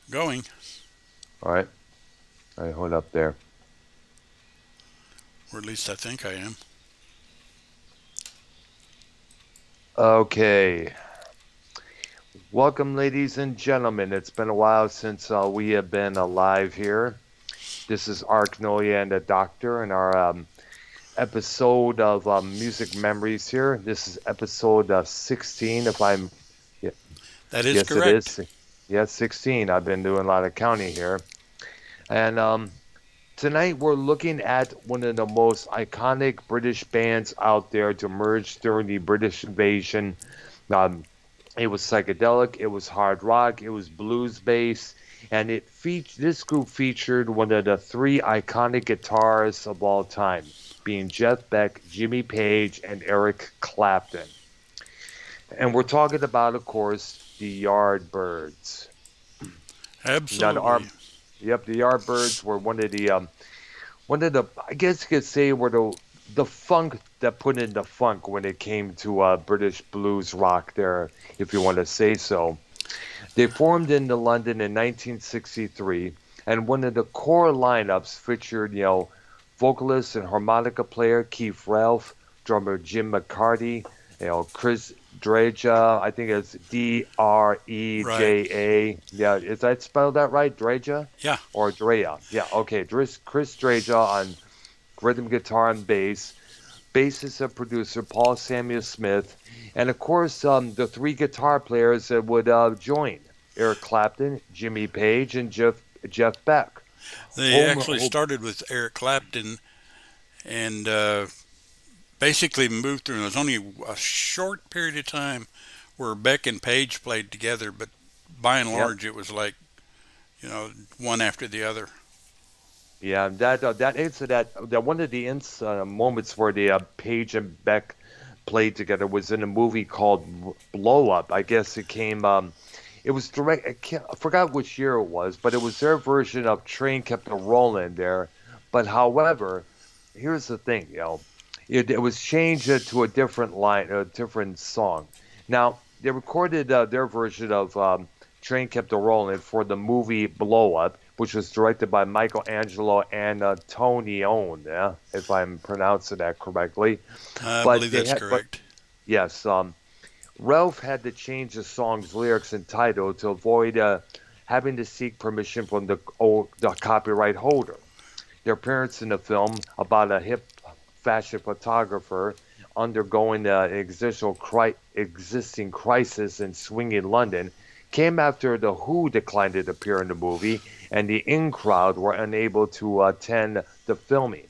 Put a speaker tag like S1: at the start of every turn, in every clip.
S1: Going.
S2: All right. All right, hold up there.
S1: Or at least I think I am.
S2: Okay. Welcome, ladies and gentlemen. It's been a while since we have been alive here. This is Arknolia and the Doctor and our episode of Music Memories here. This is episode 16, if I'm, yeah,
S1: That is
S2: yes, it
S1: correct.
S2: is. Yes, 16. I've been doing a lot of counting here. And tonight we're looking at one of the most iconic British bands out there to emerge during the British invasion. Um, It was psychedelic, it was hard rock, it was blues bass, and this group featured one of the three iconic guitarists of all time, being Jeff Beck, Jimmy Page, and Eric Clapton. And we're talking about, of course, the Yardbirds. Now,
S1: Absolutely.
S2: the Yardbirds were one of the, I guess you could say, were the funk that put in the funk when it came to British blues rock there, if you want to say so. They formed in London in 1963, and one of the core lineups featured, vocalist and harmonica player Keith Ralph, drummer Jim McCarty, Chris Dreja, I think it's
S1: Right.
S2: Dreja. Yeah, is that spelled that right? Dreja
S1: Yeah.
S2: or Drea? Yeah, okay. Chris Dreja on rhythm guitar and bass, bassist and producer Paul Samuel Smith, and of course the three guitar players that would join: Eric Clapton, Jimmy Page, and Jeff Beck.
S1: They
S2: Home,
S1: actually
S2: home,
S1: started with Eric Clapton and basically moved through. It was only a short period of time where Beck and Page played together, but by and
S2: yep,
S1: large it was like, one after the other.
S2: yeah. That one of the moments where the Page and Beck played together was in a movie called Blow Up. I guess it came. It was direct. I forgot which year it was, but it was their version of Train Kept a Rolling there. But however, here's the thing, it was changed to a different line, a different song. Now they recorded their version of Train Kept a Rolling for the movie Blow Up, which was directed by Michelangelo and Tony Owen, yeah, if I'm pronouncing that correctly.
S1: I
S2: But
S1: believe that's correct.
S2: yes, Ralph had to change the song's lyrics and title to avoid having to seek permission from the copyright holder. Their appearance in the film about a hip fashion photographer undergoing an existing crisis in swinging London came after the Who declined to appear in the movie and the in crowd were unable to attend the filming.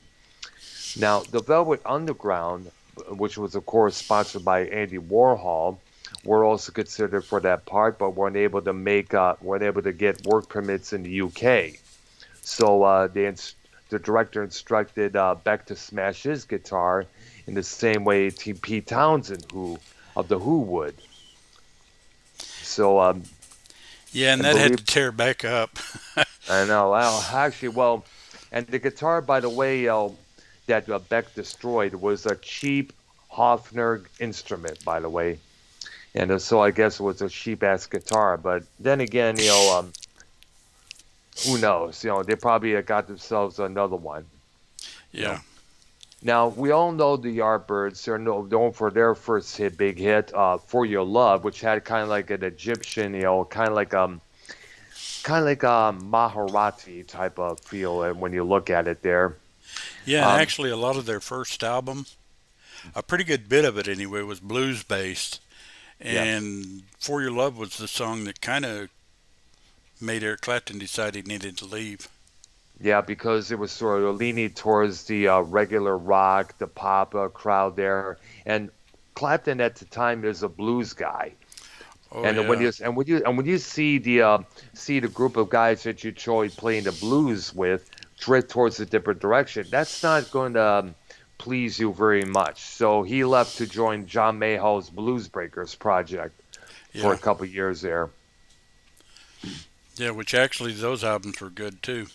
S2: Now, the Velvet Underground, which was of course sponsored by Andy Warhol, were also considered for that part, but weren't able to get work permits in the UK. So the director instructed Beck to smash his guitar in the same way Pete Townsend, who of the Who would. So
S1: Yeah,
S2: I
S1: and that had
S2: believe
S1: to tear back up.
S2: I know. Well, actually, well, and the guitar, by the way, that Beck destroyed was a cheap Hofner instrument, by the way. And so I guess it was a cheap ass guitar. But then again, who knows? They probably got themselves another one. You
S1: Yeah.
S2: know. Now we all know the Yardbirds. They're known for their first big hit, "For Your Love," which had kind of like an Egyptian, kind of like a Maharati type of feel when you look at it there.
S1: Yeah, and
S2: Um,
S1: actually a lot of their first album, a pretty good bit of it anyway, was blues based.
S2: yes,
S1: And For Your Love was the song that kind of made Eric Clapton decide he needed to leave.
S2: yeah, because it was sort of leaning towards the regular rock, the pop crowd there, and Clapton at the time is a blues guy.
S1: Oh,
S2: And
S1: yeah.
S2: when you see the group of guys that you enjoy playing the blues with drift towards a different direction, that's not going to please you very much. So he left to join John Mayall's Blues Breakers project for a
S1: Yeah.
S2: couple years there.
S1: Yeah, which actually those albums were good too.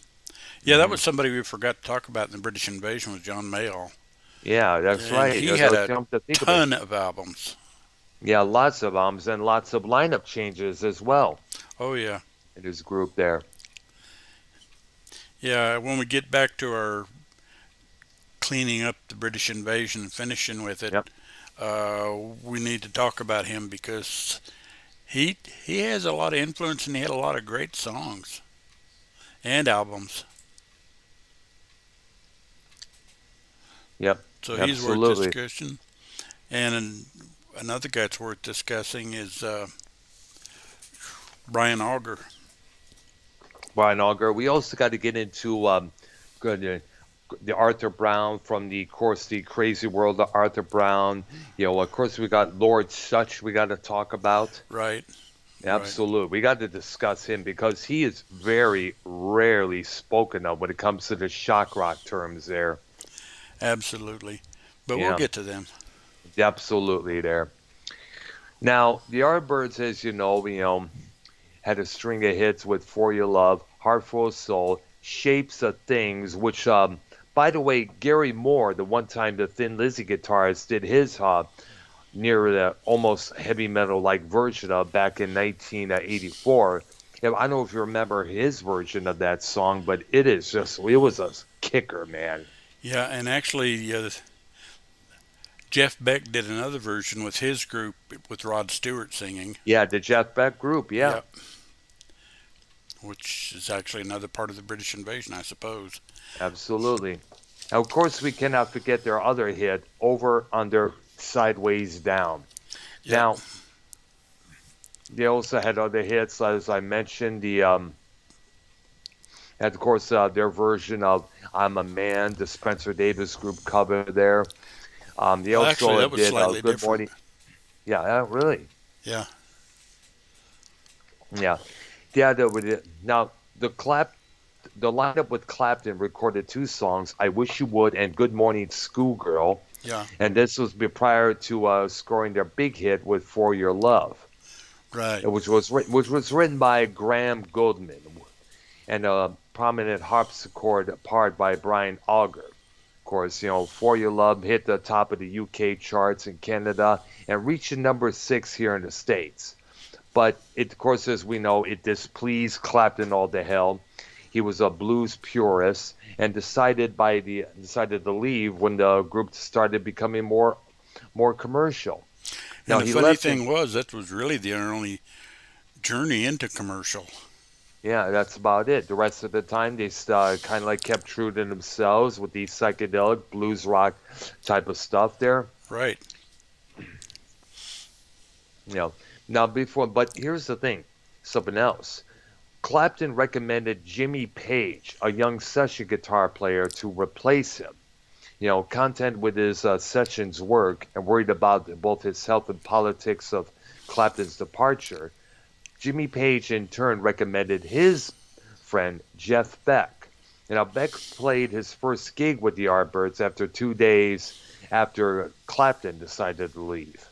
S1: Yeah, that
S2: Hmm.
S1: was somebody we forgot to talk about in the British Invasion was John Mayall.
S2: Yeah, that's
S1: And
S2: right.
S1: he
S2: That
S1: had
S2: was
S1: a
S2: come to think of it.
S1: ton of albums.
S2: Yeah, lots of and lots of lineup changes as well.
S1: Oh, yeah.
S2: in his group there.
S1: Yeah, when we get back to our cleaning up the British invasion and finishing with it,
S2: Yep.
S1: we need to talk about him because he has a lot of influence and he had a lot of great songs and albums.
S2: Yep.
S1: So he's worth
S2: Absolutely.
S1: discussion. And another guy that's worth discussing is Brian Auger.
S2: Brian Auger. We also got to get into good, the Arthur Brown from the, of course, the crazy world of Arthur Brown. Of course, we got Lord Sutch we got to talk about.
S1: Right, right.
S2: Absolutely. We got to discuss him because he is very rarely spoken of when it comes to the shock rock terms there.
S1: Absolutely. But we'll
S2: Yeah,
S1: get to them.
S2: absolutely there. Now, the Yardbirds, as had a string of hits with For Your Love, Heart Full of Soul, Shapes of Things, which, by the way, Gary Moore, the one time the Thin Lizzy guitarist, did his near the almost heavy metal like version of back in 1984. I don't know if you remember his version of that song, but it was a kicker, man.
S1: Yeah, and actually, Jeff Beck did another version with his group with Rod Stewart singing.
S2: Yeah, the Jeff Beck group, yeah,
S1: Yep, which is actually another part of the British invasion, I suppose.
S2: absolutely. Now, of course, we cannot forget their other hit, Over, Under, Sideways, Down.
S1: Yep.
S2: Now, they also had other hits, as I mentioned, and of course, their version of I'm a Man, the Spencer Davis group cover there. They
S1: Well, actually,
S2: also
S1: that was
S2: did
S1: slightly
S2: Good
S1: different.
S2: Morning. Yeah, really.
S1: Yeah.
S2: Yeah. Yeah, now the lineup with Clapton recorded two songs, I Wish You Would and Good Morning Schoolgirl.
S1: Yeah.
S2: And this was prior to scoring their big hit with For Your Love,
S1: Right.
S2: which was written by Graham Goldman and a prominent harpsichord part by Brian Auger. Of course, For Your Love hit the top of the UK charts in Canada and reached number 6 here in the States. But of course, as we know, it displeased Clapton all to hell. He was a blues purist and decided to leave when the group started becoming more commercial.
S1: And
S2: Now
S1: the
S2: he
S1: funny
S2: left in
S1: thing was, that was really the only journey into commercial.
S2: Yeah, that's about it. The rest of the time, they kind of like kept true to themselves with the psychedelic blues rock type of stuff there.
S1: Right.
S2: You know, but here's the thing, something else. Clapton recommended Jimmy Page, a young session guitar player, to replace him. Content with his sessions work and worried about both his health and politics of Clapton's departure. Jimmy Page, in turn, recommended his friend Jeff Beck. Now, Beck played his first gig with the Yardbirds after 2 days after Clapton decided to leave.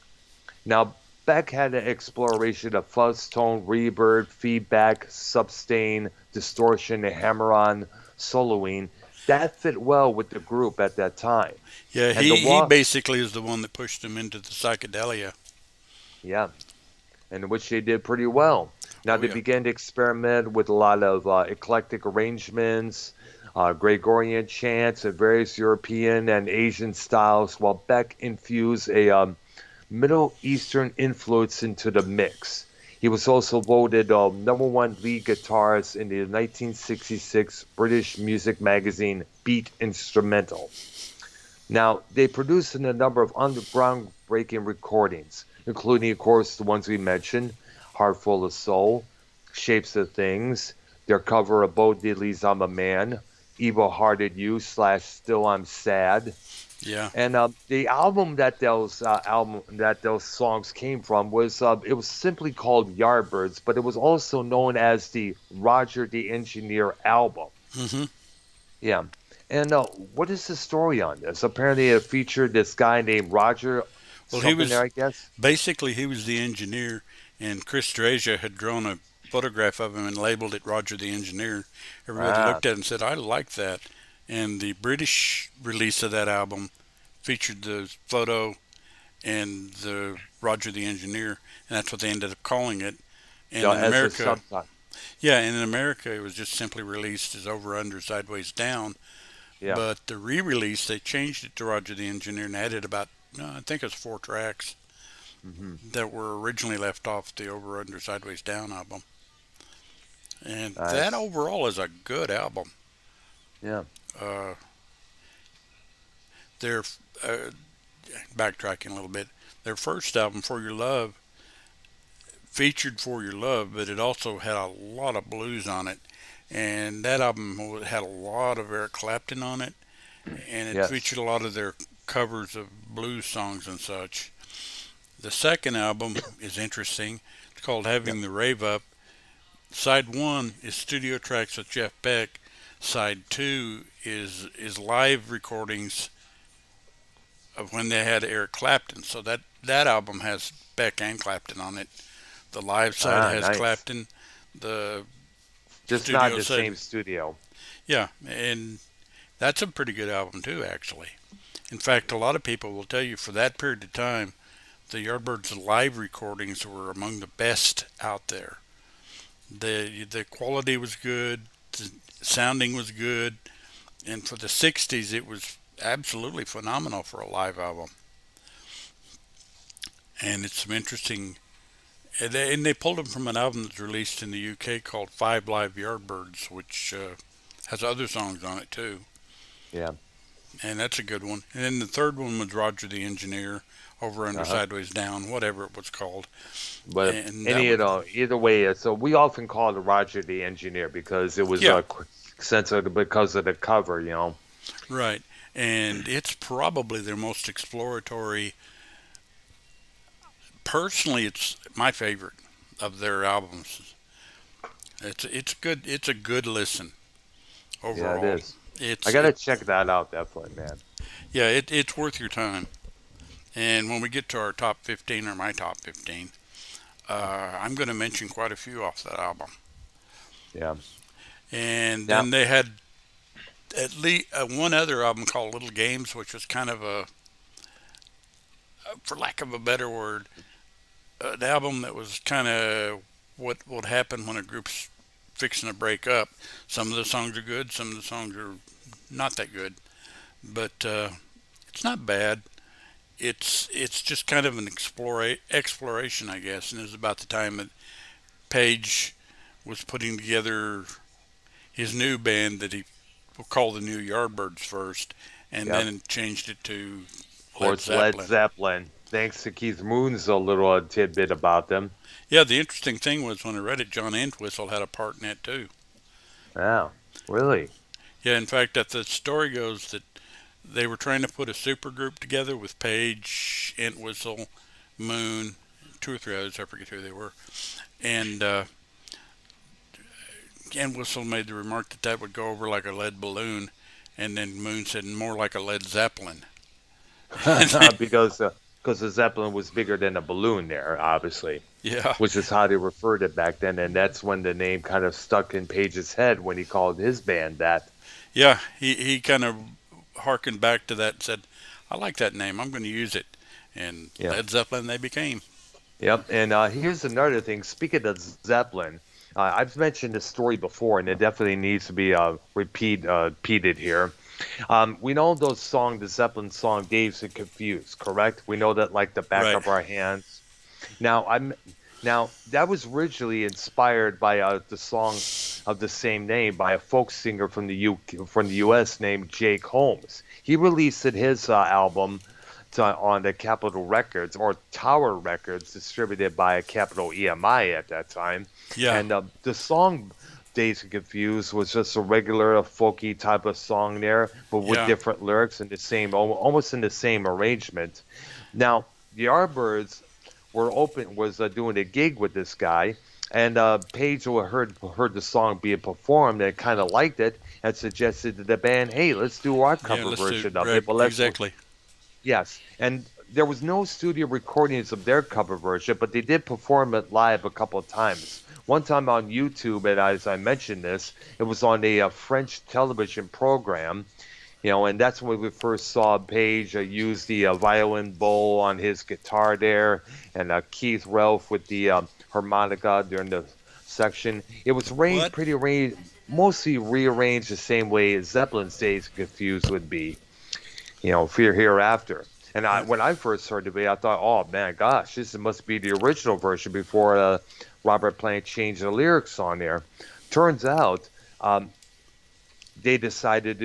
S2: Now, Beck had an exploration of fuzz tone, reverb, feedback, sustain, distortion, and hammer-on soloing that fit well with the group at that time.
S1: Yeah,
S2: And the
S1: he
S2: walk,
S1: basically is the one that pushed him into the psychedelia.
S2: yeah, and which they did pretty well. Now
S1: Oh
S2: they
S1: yeah.
S2: began to experiment with a lot of eclectic arrangements, Gregorian chants, and various European and Asian styles, while Beck infused a Middle Eastern influence into the mix. He was also voted number one lead guitarist in the 1966 British music magazine Beat Instrumental. Now, they produced a number of underground breaking recordings, including, of course, the ones we mentioned, Heart Full of Soul, Shapes of Things, their cover of Bo Diddley's I'm a Man, Evil Hearted You / Still I'm Sad.
S1: Yeah.
S2: And the album that those songs came from was it was simply called Yardbirds, but it was also known as the Roger the Engineer album.
S1: Hmm.
S2: Yeah. And what is the story on this? Apparently, it featured this guy named Roger
S1: Well, he
S2: something there,
S1: was
S2: I guess.
S1: basically he was the engineer, and Chris Drasia had drawn a photograph of him and labeled it Roger the Engineer. Everybody
S2: Ah,
S1: looked at it and said, "I like that." And the British release of that album featured the photo and the Roger the Engineer, and that's what they ended up calling it. And
S2: yeah,
S1: in
S2: as a
S1: America,
S2: subtitle.
S1: Yeah, and in America, it was just simply released as Over Under Sideways Down.
S2: Yeah.
S1: But the re-release, they changed it to Roger the Engineer and added about, I think it's 4 tracks
S2: Hmm.
S1: that were originally left off the Over Under Sideways Down album. And that
S2: Nice.
S1: overall is a good album.
S2: Yeah.
S1: Uh, their uh, backtracking a little bit, their first album, For Your Love, featured For Your Love, but it also had a lot of blues on it. And that album had a lot of Eric Clapton on it, and it
S2: Yes.
S1: featured a lot of their covers of blues songs and such. The second album is interesting. It's called
S2: Yep.
S1: Having the Rave Up. Side one is studio tracks with Jeff Beck. Side two is live recordings of when they had Eric Clapton. So that album has Beck and Clapton on it. The live side
S2: Ah,
S1: has
S2: nice.
S1: Clapton. The
S2: Just not
S1: studio
S2: the
S1: side,
S2: same studio.
S1: yeah, and that's a pretty good album too, actually. In fact, a lot of people will tell you for that period of time, the Yardbirds live recordings were among the best out there. The quality was good, the sounding was good, and for the '60s, it was absolutely phenomenal for a live album. And it's some interesting. And they pulled them from an album that's released in the UK called Five Live Yardbirds, which has other songs on it too.
S2: Yeah.
S1: And that's a good one. And then the third one was Roger the Engineer, Over Under
S2: Uh-huh.
S1: Sideways Down, whatever it was called.
S2: But
S1: And that
S2: any,
S1: was,
S2: either way, so we often call it Roger the Engineer because it was
S1: yeah,
S2: a sense of because of the cover.
S1: right. And it's probably their most exploratory. Personally, it's my favorite of their albums. It's good. It's a good listen
S2: Yeah, it
S1: overall.
S2: is. I
S1: It's
S2: gotta
S1: it
S2: check that out, definitely, man.
S1: yeah. It's worth your time. And when we get to our top 15 or my top 15, I'm going to mention quite a few off that album.
S2: Yeah.
S1: And
S2: Now,
S1: then they had at least one other album called Little Games, which was kind of for lack of a better word, an album that was kind of what would happen when a group's fixing to break up. Some of the songs are good, some of the songs are not that good, but it's not bad. It's just kind of an exploration, I guess, and it was about the time that Page was putting together his new band that he called the New Yardbirds first, and
S2: yep.
S1: then changed it to
S2: Of
S1: Led
S2: course, Led
S1: Zeppelin.
S2: Zeppelin. Thanks to Keith Moon's a little tidbit about them.
S1: Yeah, the interesting thing was when I read it, John Entwistle had a part in it too.
S2: Yeah, really.
S1: Yeah, in fact, that the story goes that they were trying to put a super group together with Page, Entwistle, Moon, two or three others. I forget who they were. And Entwistle made the remark that that would go over like a lead balloon, and then Moon said more like a Led Zeppelin.
S2: because the Zeppelin was bigger than a balloon there, obviously,
S1: Yeah,
S2: which is how they referred it back then, and that's when the name kind of stuck in Page's head when he called his band that.
S1: yeah. He kind of harkened back to that and said, "I like that name. I'm going to use it." And
S2: Yeah.
S1: Led Zeppelin they became.
S2: Yep. And here's another thing. Speaking of Zeppelin, I've mentioned this story before, and it definitely needs to be repeated here. We know those song, the Zeppelin song, "Dazed and Confused," correct? We know that like the back
S1: Right,
S2: of our hands. Now, that was originally inspired by the song of the same name by a folk singer from the U.S. named Jake Holmes. He released his album on the Capitol Records or Tower Records, distributed by Capitol EMI at that time.
S1: yeah,
S2: And the song "Dazed and Confused" was just a regular folky type of song there, but with
S1: yeah,
S2: different lyrics and the same, almost in the same arrangement. Now, the Yardbirds was doing a gig with this guy, and Page heard the song being performed and kind of liked it and suggested to the band, "Hey, let's do our
S1: yeah.
S2: cover
S1: Let's do
S2: version of
S1: right
S2: it." But let's
S1: exactly.
S2: Yes, and there was no studio recordings of their cover version, but they did perform it live a couple of times. One time on YouTube, and as I mentioned this, it was on a French television program, and that's when we first saw Page use the violin bowl on his guitar there, and Keith Relf with the harmonica during the section. It was arranged
S1: What?
S2: pretty arranged, mostly rearranged the same way as Zeppelin's Days Confused would be. Fear Hereafter. And
S1: Right.
S2: when I first heard the video, I thought, oh man, gosh, this must be the original version before Robert Plant changed the lyrics on there. Turns out, um, they decided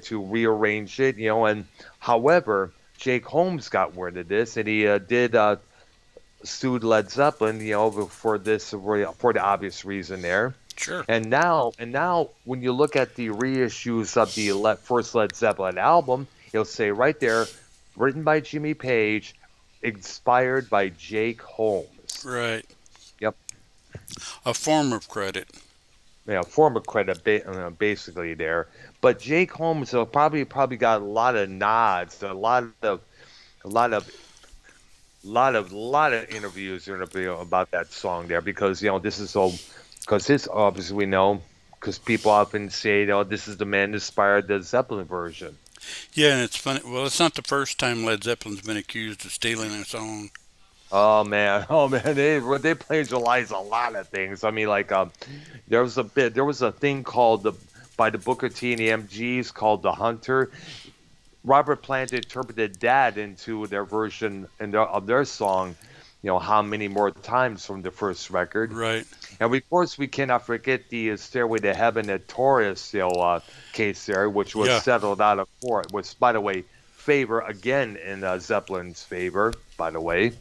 S2: to rearrange it, and however, Jake Holmes got word of this, and he did sued Led Zeppelin, for this for the obvious reason there.
S1: Sure.
S2: And now, when you look at the reissues of the first Led Zeppelin album, it'll say right there, written by Jimmy Page, inspired by Jake Holmes.
S1: Right.
S2: Yep,
S1: A form of credit.
S2: yeah, form of credit, basically there. But Jake Holmes probably got a lot of nods, a lot of interviews about that song there because this is so because this obviously we know because people often say this is the man that inspired the Zeppelin version.
S1: Yeah, and it's funny. Well, it's not the first time Led Zeppelin's been accused of stealing a song.
S2: Oh man, they plagiarize a lot of things. I mean, like there was a thing called by the Booker T and the MGs called The Hunter. Robert Plant interpreted that into their version of their song, how many more times from the first record.
S1: Right.
S2: And of course, we cannot forget the Stairway to Heaven notorious case there, which was
S1: Yeah.
S2: settled out of court, which, by the way, favor again in Zeppelin's favor, by the way.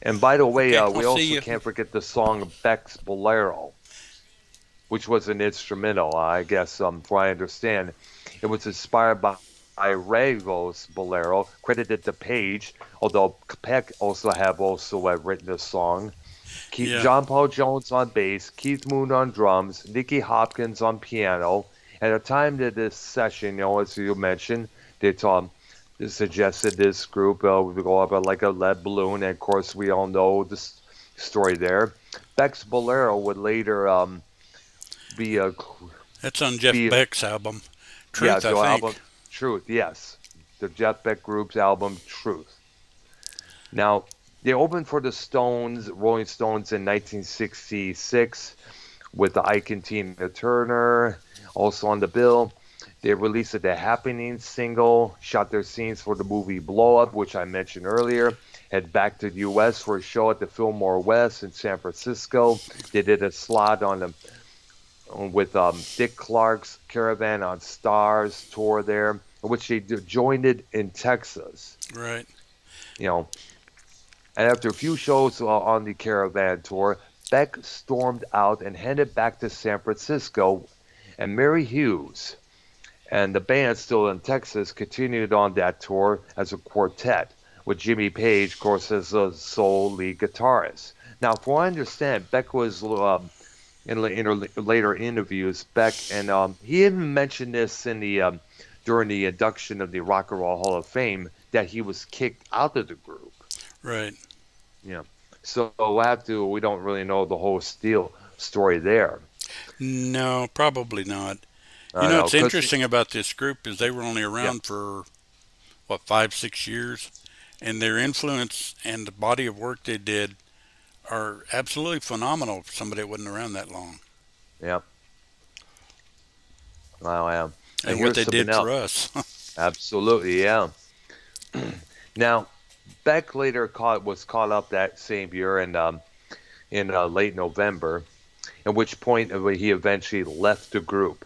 S2: And by the way,
S1: Okay.
S2: we
S1: I'll see
S2: also
S1: you.
S2: can't forget the song Beck's Bolero, which was an instrumental, I guess, from what I understand. It was inspired by Rago's Bolero, credited to Page, although Peck also written the song.
S1: Yeah.
S2: John Paul Jones on bass, Keith Moon on drums, Nicky Hopkins on piano. At the time of this session, as you mentioned, they suggested this group would go up like a lead balloon, and of course we all know the story there. Beck's Bolero would later be a
S1: That's on Jeff
S2: be
S1: Beck's album.
S2: yeah
S1: Truth, I
S2: the album
S1: think.
S2: Truth, yes, the Jeff Beck Group's album Truth. Now, they opened for the Rolling Stones in 1966 with the Ike and Tina Turner also on the bill. They released the Happening single, shot their scenes for the movie Blow Up, which I mentioned earlier, head back to the U.S. for a show at the Fillmore West in San Francisco. They did a slot with Dick Clark's Caravan on Stars tour there, which they joined it in Texas.
S1: Right.
S2: You know, and after a few shows on the Caravan tour, Beck stormed out and headed back to San Francisco, and Mary Hughes and the band still in Texas continued on that tour as a quartet, with Jimmy Page, of course, as a sole lead guitarist. Now, from what I understand, Beck was in later interviews, Beck, and he even mentioned this in the during the induction of the Rock and Roll Hall of Fame that he was kicked out of the group.
S1: Right.
S2: Yeah. So we don't really know the whole story there.
S1: No, probably not.
S2: I know,
S1: What's
S2: 'cause
S1: interesting about this group is they were only
S2: yeah,
S1: around for, what, 5, 6 years? And their influence and the body of work they did are absolutely phenomenal for somebody that wasn't around that long.
S2: yeah. Wow, yeah. And
S1: And what
S2: here's
S1: they
S2: something
S1: did
S2: else.
S1: for us.
S2: Absolutely, yeah. Now, Beck later was caught up that same year in late November, at which point he eventually left the group.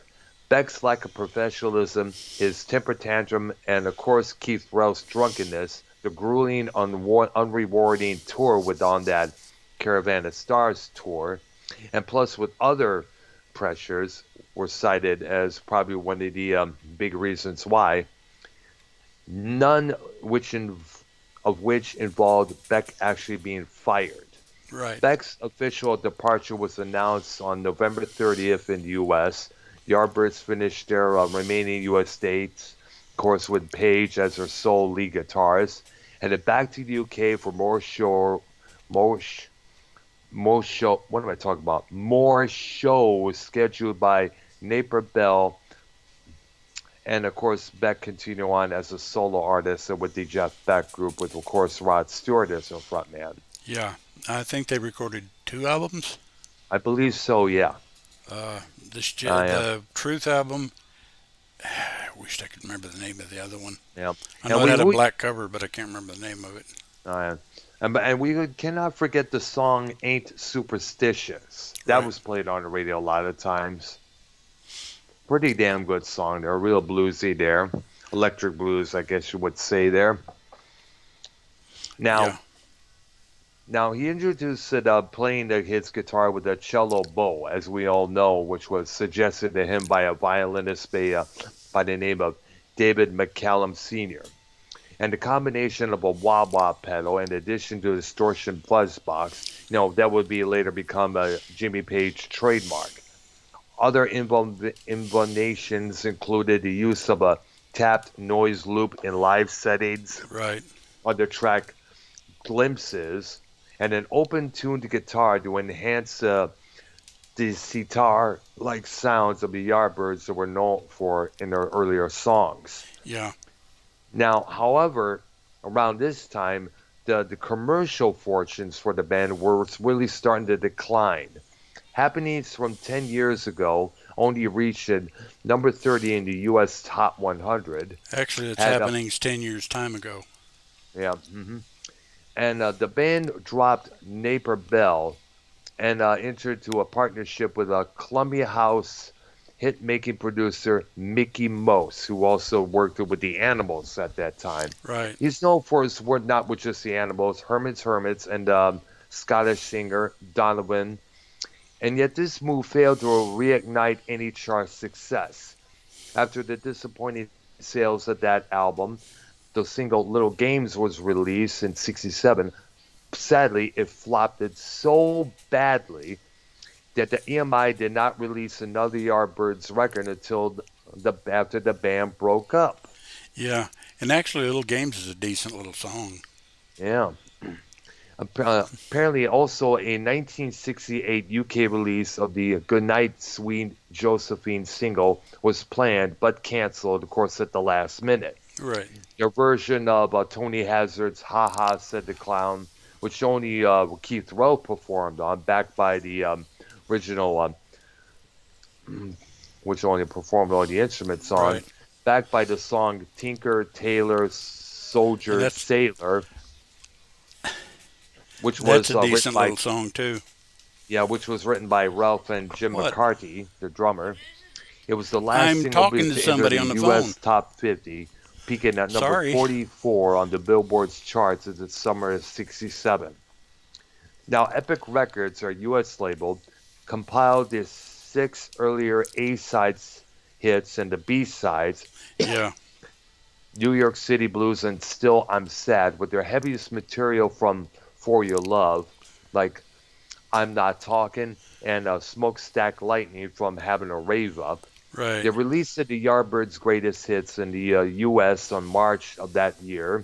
S2: Beck's lack of professionalism, his temper tantrum, and of course Keith Rel's drunkenness, the grueling, unrewarding tour on that Caravan of Stars tour, and plus with other pressures, were cited as probably one of the big reasons why. None of which involved Beck actually being fired.
S1: Right.
S2: Beck's official departure was announced on November 30th in the U.S. Yardbirds finished their remaining U.S. dates, of course, with Page as their sole lead guitarist, headed back to the U.K. for what am I talking about? More shows scheduled by Napier Bell, and of course, Beck continued on as a solo artist with the Jeff Beck Group, with of course Rod Stewart as a frontman.
S1: Yeah. I think they recorded two albums.
S2: I believe so. Yeah.
S1: Uh,
S2: Yeah.
S1: the Truth album. I wish I could remember the name of the other one.
S2: Yeah.
S1: I
S2: And
S1: know it
S2: we
S1: had a
S2: we
S1: black cover, but I can't remember the name of it.
S2: uh, and we cannot forget the song "Ain't Superstitious." That
S1: Right.
S2: was played on the radio a lot of times. Pretty damn good song. They're real bluesy there, electric blues, I guess you would say there.
S1: Yeah.
S2: Now, now he introduced it playing his guitar with a cello bow, as we all know, which was suggested to him by a violinist by the name of David McCallum Sr. And the combination of a wah-wah pedal in addition to a distortion fuzz box, that would be later become a Jimmy Page trademark. Other innovations included the use of a tapped noise loop in live settings
S1: Right.
S2: on the track Glimpses, and an open-tuned guitar to enhance the sitar-like sounds of the Yardbirds that were known for in their earlier songs.
S1: Yeah.
S2: Now, however, around this time, the commercial fortunes for the band were really starting to decline. Happenings from 10 years ago only reached number 30 in the U.S. Top 100.
S1: Actually, it's
S2: Had
S1: happenings 10 years time ago.
S2: yeah, and the band dropped Naper Bell and entered into a partnership with a Columbia House hit-making producer Mickey Most, who also worked with the Animals at that time.
S1: Right.
S2: He's known for his work not with just the Animals, Hermits, and Scottish singer Donovan. And yet this move failed to reignite any chart success. After the disappointing sales of that album, the single Little Games was released in 67. Sadly, it flopped it so badly that the EMI did not release another Yardbirds record until after the band broke up.
S1: Yeah. And actually, Little Games is a decent little song.
S2: Yeah. Apparently, also a 1968 UK release of the Goodnight Sweet Josephine single was planned but canceled, of course, at the last minute.
S1: Right.
S2: Their version of Tony Hazard's "Ha Ha," said the clown, which only Keith Rowe performed on, backed by the original, which only performed all the instruments on,
S1: Right.
S2: backed by the song "Tinker Tailor
S1: And
S2: Soldier Sailor," which
S1: that's
S2: was
S1: a
S2: written
S1: decent
S2: by
S1: little song too.
S2: which was written by Ralph and Jim
S1: What?
S2: McCarthy, the drummer. It was the last
S1: I'm
S2: single
S1: talking to
S2: to enter
S1: somebody
S2: the
S1: on the phone.
S2: U.S. Top 50, peaking at number
S1: Sorry.
S2: 44 on the Billboard's charts in the summer of '67. Now, Epic Records, our U.S. label, compiled the 6 earlier A-sides hits and the B-sides,
S1: Yeah.
S2: New York City Blues and Still I'm Sad, with their heaviest material from For Your Love, like I'm Not Talking and Smokestack Lightning from Having a Rave Up.
S1: Right.
S2: They released the Yardbirds' greatest hits in the U.S. on March of that year.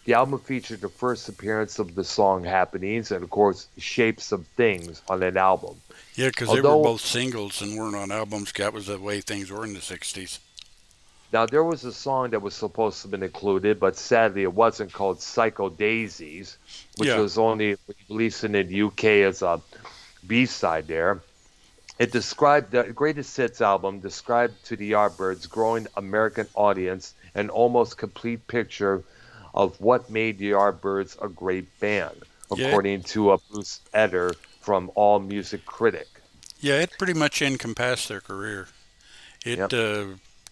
S2: The album featured the first appearance of the song Happenings and, of course, Shapes of Things on that album.
S1: Yeah, because they were
S2: Although,
S1: both singles and weren't on albums. That was the way things were in the 60s.
S2: now there was a song that was supposed to have been included, but sadly it wasn't, called Psycho Daisies, which
S1: Yeah.
S2: was only released in the UK as a B-side there. It described the greatest hits album, described to the Yardbirds' growing American audience an almost complete picture of what made the Yardbirds a great band,
S1: Yeah.
S2: according to a Bruce Eder from All Music Critic.
S1: Yeah, it pretty much encompassed their career. It
S2: Yep.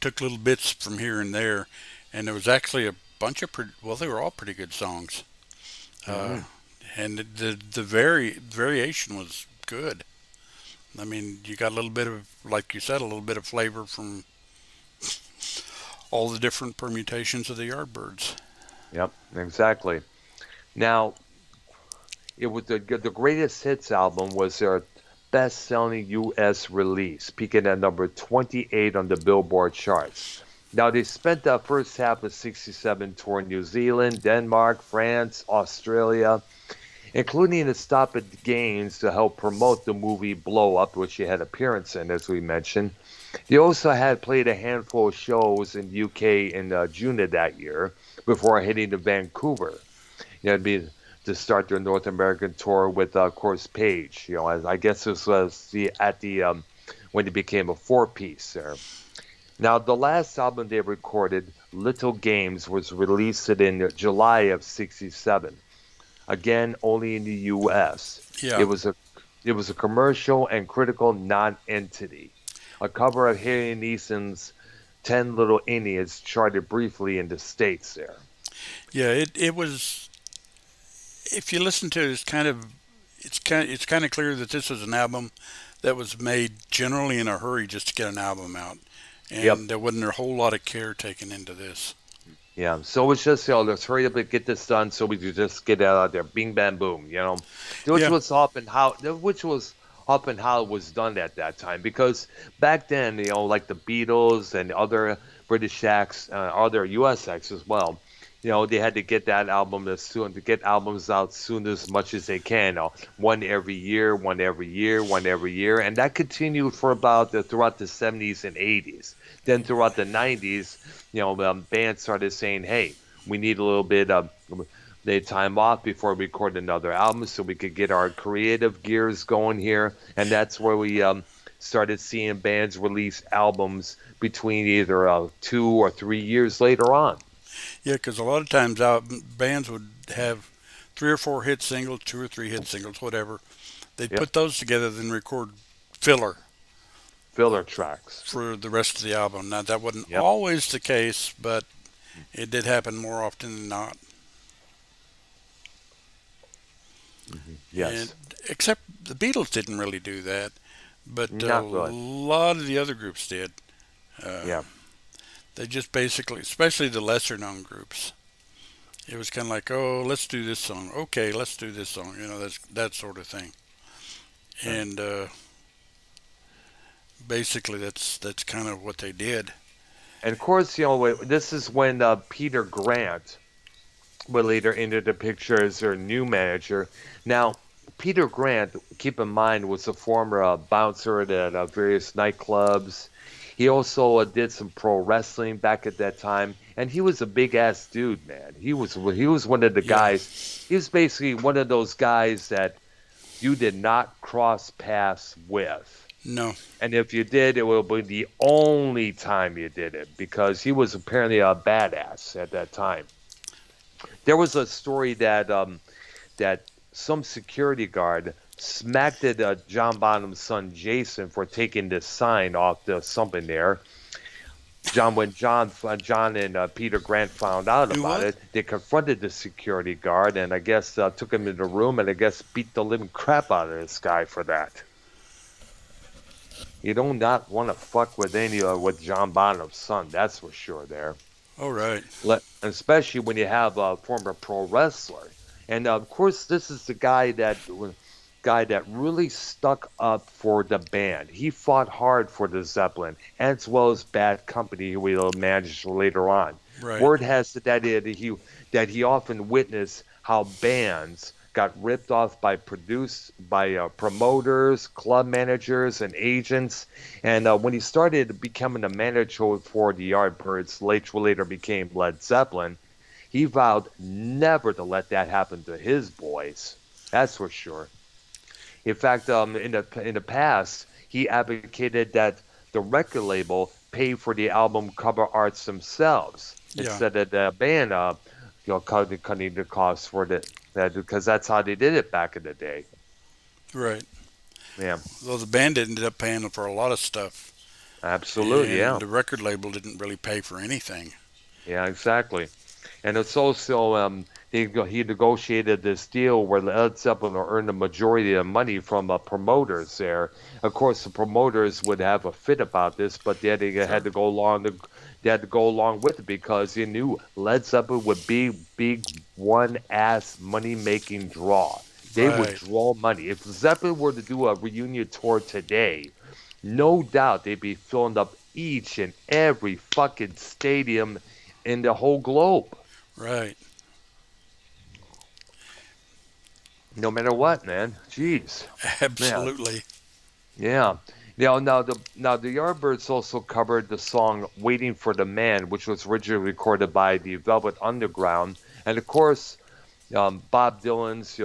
S1: took little bits from here and there, and there was actually a bunch of well, they were all pretty good songs. Uh,
S2: Hmm.
S1: and the variation was good. I mean, you got a little bit of, like you said, a little bit of flavor from all the different permutations of the Yardbirds.
S2: Yep, exactly. Now, it was the greatest hits album was their best-selling U.S. release, peaking at number 28 on the Billboard charts. Now, they spent the first half of '67 touring New Zealand, Denmark, France, Australia, including a stop at Gaines to help promote the movie Blow Up, which he had appearance in, as we mentioned. They also had played a handful of shows in the UK in June of that year before heading to Vancouver. It'd be to start their North American tour with, of course, Page. As I guess this was the when it became a four-piece there. Now, the last album they recorded, Little Games, was released in July of '67. Again, only in the U.S. It
S1: Yeah.
S2: was a it was a commercial and critical non-entity. A cover of Harry Neeson's Ten Little Indians charted briefly in the States there.
S1: Yeah, it was. If you listen to it, it's kind of clear that this was an album that was made generally in a hurry just to get an album out,
S2: Yep.
S1: and there wasn't a whole lot of care taken into this.
S2: Yeah. So it's just, let's hurry up and get this done so we can just get it out there. Bing, bam, boom. Which
S1: Yeah,
S2: was often how it was done at that time. Because back then, like the Beatles and other British acts, other US acts as well, they had to get that album as soon to get albums out soon as much as they can. One every year, one every year, one every year, and that continued for about throughout the '70s and '80s. Then throughout the '90s, bands started saying, "Hey, we need a little bit of time off before we record another album, so we could get our creative gears going here." And that's where we started seeing bands release albums between either 2 or 3 years later on.
S1: yeah, because a lot of times out bands would have three or four hit singles, two or three hit singles, whatever. They'd
S2: Yep,
S1: put those together, then record filler
S2: filler tracks.
S1: for the rest of the album. Now that wasn't
S2: Yep.
S1: always the case, but it did happen more often than not. And
S2: Yes.
S1: except the Beatles didn't really do that, but a
S2: Not really.
S1: lot of the other groups did. Uh,
S2: Yeah.
S1: they just basically, especially the lesser known groups, it was kind of like, oh, let's do this song. Okay, let's do this song. That's that sort of thing.
S2: Right.
S1: And basically, that's kind of what they did.
S2: And of course, this is when Peter Grant would later enter the picture as their new manager. Now, Peter Grant, keep in mind, was a former bouncer at various nightclubs. He also did some pro wrestling back at that time, and he was a big ass dude, man. He was one of the
S1: Yeah,
S2: guys. He was basically one of those guys that you did not cross paths with.
S1: no,
S2: And if you did, it will be the only time you did it because he was apparently a badass at that time. There was a story that some security guard smacked at John Bonham's son Jason for taking this sign off the something there. John and Peter Grant found out
S1: do
S2: about
S1: what?
S2: it, they confronted the security guard and I guess took him in the room and I guess beat the living crap out of this guy for that. You do not want to fuck with with John Bonham's son, that's for sure. There.
S1: All right.
S2: Especially when you have a former pro wrestler. And of course, this is the guy that really stuck up for the band. He fought hard for the Zeppelin, as well as Bad Company, who we'll manage later on.
S1: Right.
S2: Word has it that he often witnessed how bands got ripped off by promoters, club managers, and agents. And when he started becoming a manager for the Yardbirds, later became Led Zeppelin, he vowed never to let that happen to his boys. That's for sure. In fact, in the past, he advocated that the record label pay for the album cover arts themselves
S1: Yeah.
S2: instead of the band, cutting the costs for that because that's how they did it back in the day.
S1: Right.
S2: Yeah,
S1: Well, the band ended up paying for a lot of stuff,
S2: absolutely.
S1: and
S2: Yeah,
S1: the record label didn't really pay for anything.
S2: yeah, exactly. And it's also he negotiated this deal where Led Zeppelin earned the majority of money from promoters there. Of course, the promoters would have a fit about this, but they had
S1: Sure.
S2: to go along. They had to go along with it because they knew Led Zeppelin would be big one ass money making draw. They would
S1: Right.
S2: draw money. If Zeppelin were to do a reunion tour today, no doubt they'd be filling up each and every fucking stadium in the whole globe.
S1: Right.
S2: No matter what, man. Jeez. Yeah.
S1: Absolutely.
S2: Yeah. Now the Yardbirds also covered the song "Waiting for the Man," which was originally recorded by the Velvet Underground, and of course, Bob Dylan's,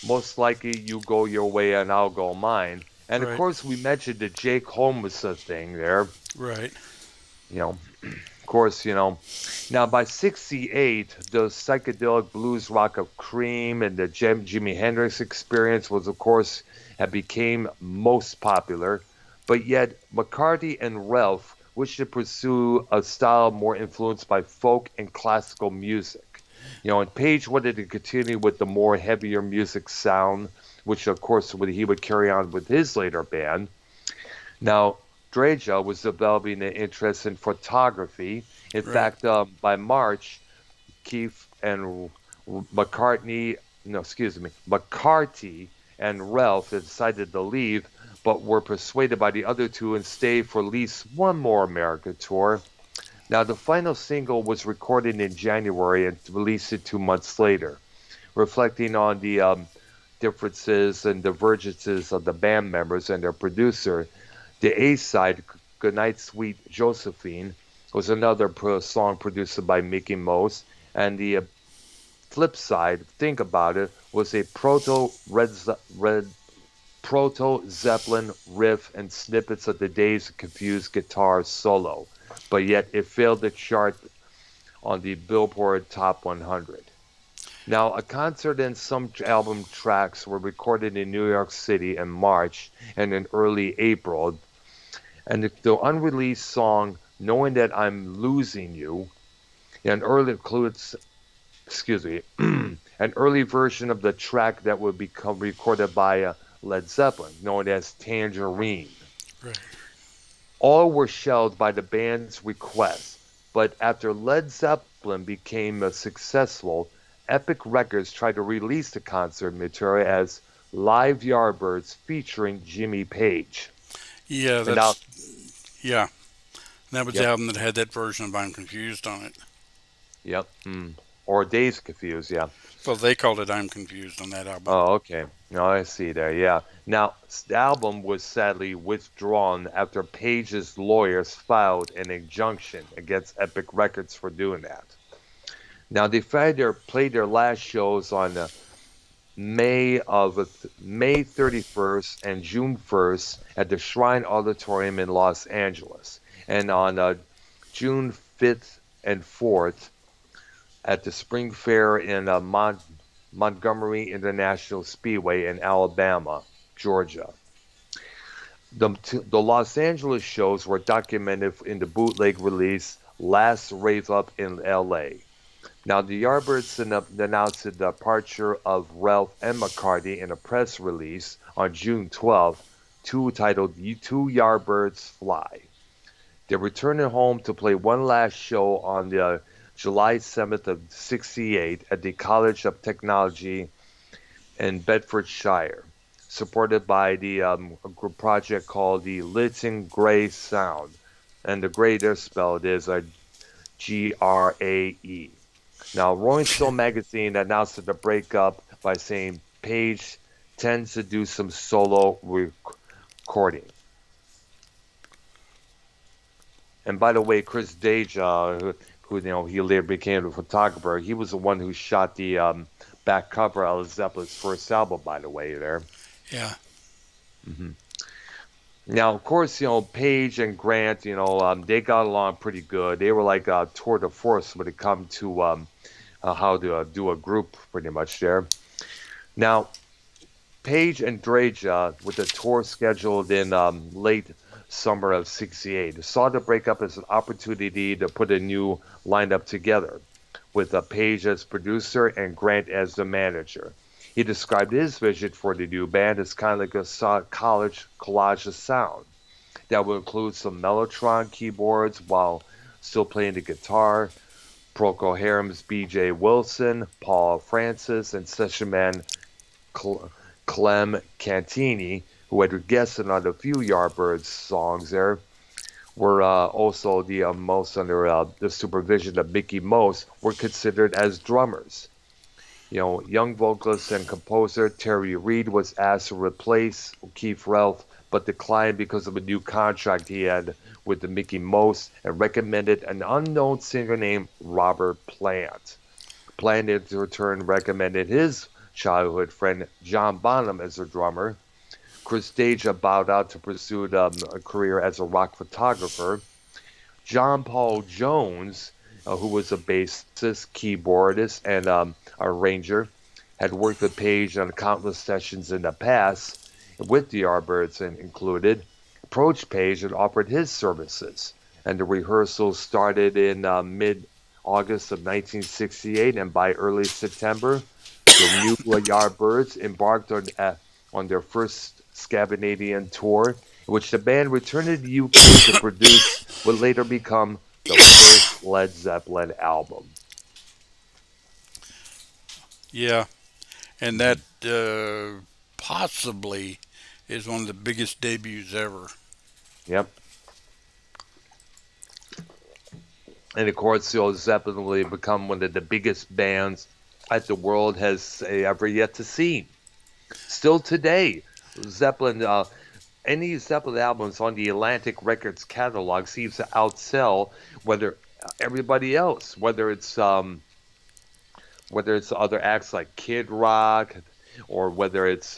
S2: most likely you go your way and I'll go mine. And of
S1: Right.
S2: course, we mentioned the Jake Holmes thing there.
S1: Right.
S2: You know, of course, Now by '68, the psychedelic blues rock of Cream and the Jimi Hendrix Experience was, of course, had became most popular. But yet, McCarthy and Ralph wished to pursue a style more influenced by folk and classical music. And Page wanted to continue with the more heavier music sound, which of course he would carry on with his later band. Now, Dreja was developing an interest in photography. In
S1: Right.
S2: fact, by March, Keith and McCartney, no, excuse me, McCarthy and Ralph decided to leave, but were persuaded by the other two and stayed for at least one more America tour. Now, the final single was recorded in January and released 2 months later, reflecting on the differences and divergences of the band members and their producer. The A side, Goodnight Sweet Josephine, was another song produced by Mickey Most, and the flip side, Think About It, was a proto Zeppelin riff and snippets of the day's confused guitar solo, but yet it failed to chart on the Billboard Top 100. Now, a concert and some album tracks were recorded in New York City in March and in early April, and the unreleased song "Knowing That I'm Losing You" an early includes, excuse me, an early version of the track that would become recorded by Led Zeppelin, known as "Tangerine."
S1: Right.
S2: All were shelved by the band's request, but after Led Zeppelin became successful, Epic Records tried to release the concert material as "Live Yardbirds" featuring Jimmy Page.
S1: Yeah.
S2: And now,
S1: Yeah. That was the
S2: yep,
S1: album that had that version of I'm Confused on it.
S2: yep, or Days Confused, yeah.
S1: Well, they called it I'm Confused on that album.
S2: Oh, okay. No, I see there. Yeah. Now, the album was sadly withdrawn after Page's lawyers filed an injunction against Epic Records for doing that. Now, they played their last shows on May 31st and June 1st at the Shrine Auditorium in Los Angeles, and on June 5th and 4th at the Spring Fair in Montgomery International Speedway in Alabama, Georgia. The Los Angeles shows were documented in the bootleg release Last Rave Up in LA. Now, the Yardbirds announced the departure of Ralph and McCartney in a press release on June 12th, titled Two Yardbirds Fly. They're returning home to play one last show on the July 7th of '68 at the College of Technology in Bedfordshire, supported by the a group project called the Lytton Gray Sound, and the Gray there spelled is a Grae. Now, Rolling Stone magazine announced the breakup by saying Page tends to do some solo recording. And by the way, Chris Deja, who he later became a photographer, he was the one who shot the back cover of Zeppelin's first album. By the way, there.
S1: Yeah.
S2: hmm Now, of course, Page and Grant, they got along pretty good. They were like a tour de force when it come to how to do a group, pretty much there. Now, Page and Dreja, with the tour scheduled in late summer of '68, saw the breakup as an opportunity to put a new lineup together, with Page as producer and Grant as the manager. He described his vision for the new band as kind of like a college collage of sound that would include some Mellotron keyboards while still playing the guitar, Procol Harum's B.J. Wilson, Paul Francis, and session man Clem Cantini, who had guested on a few Yardbirds songs there, were also the most under the supervision of Mickey Most, were considered as drummers. Young vocalist and composer Terry Reid was asked to replace Keith Relf, but declined because of a new contract he had with the Mickey Most and recommended an unknown singer named Robert planned to return recommended his childhood friend John Bonham as a drummer. Chris Deja bowed out to pursue a career as a rock photographer. John Paul Jones, who was a bassist, keyboardist, and arranger, had worked with Page on countless sessions in the past, with the Yardbirds included, approached Page and offered his services. And the rehearsals started in mid-August of 1968, and by early September, the new Yardbirds embarked on their first Scandinavian tour, in which the band returned to the UK to produce would later become the first Led Zeppelin album.
S1: Yeah, and that
S2: Mhm.
S1: possibly is one of the biggest debuts ever.
S2: Yep. And of course, Zeppelin will become one of the biggest bands that the world has ever yet to see. Still today, Zeppelin, any Zeppelin albums on the Atlantic Records catalog seems to outsell whether everybody else, whether it's other acts like Kid Rock, or whether it's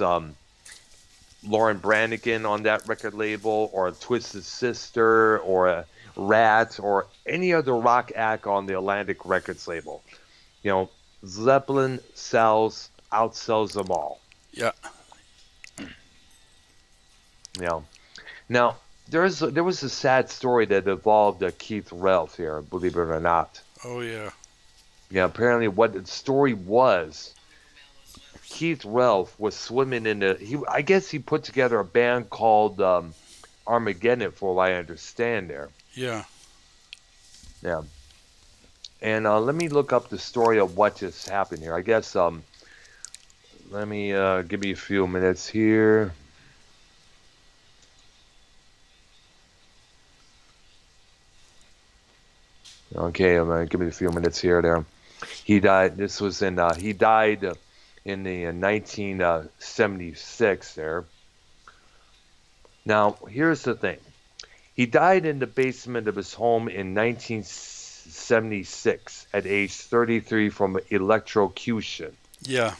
S2: Lauren Branigan on that record label, or Twisted Sister, or Rat, or any other rock act on the Atlantic Records label. You know, Zeppelin outsells them all.
S1: Yeah.
S2: You know, now there was a sad story that involved Keith Relf here, believe it or not.
S1: Oh yeah.
S2: Yeah, apparently what the story was, Keith Relf was swimming in I guess he put together a band called Armageddon, for what I understand there.
S1: Yeah.
S2: Yeah. And let me look up the story of what just happened here. I guess let me give me a few minutes here. Okay, give me a few minutes here. There, he died. This was in. He died in the 1976. There. Now, here's the thing. He died in the basement of his home in 1976 at age 33 from electrocution.
S1: Yeah.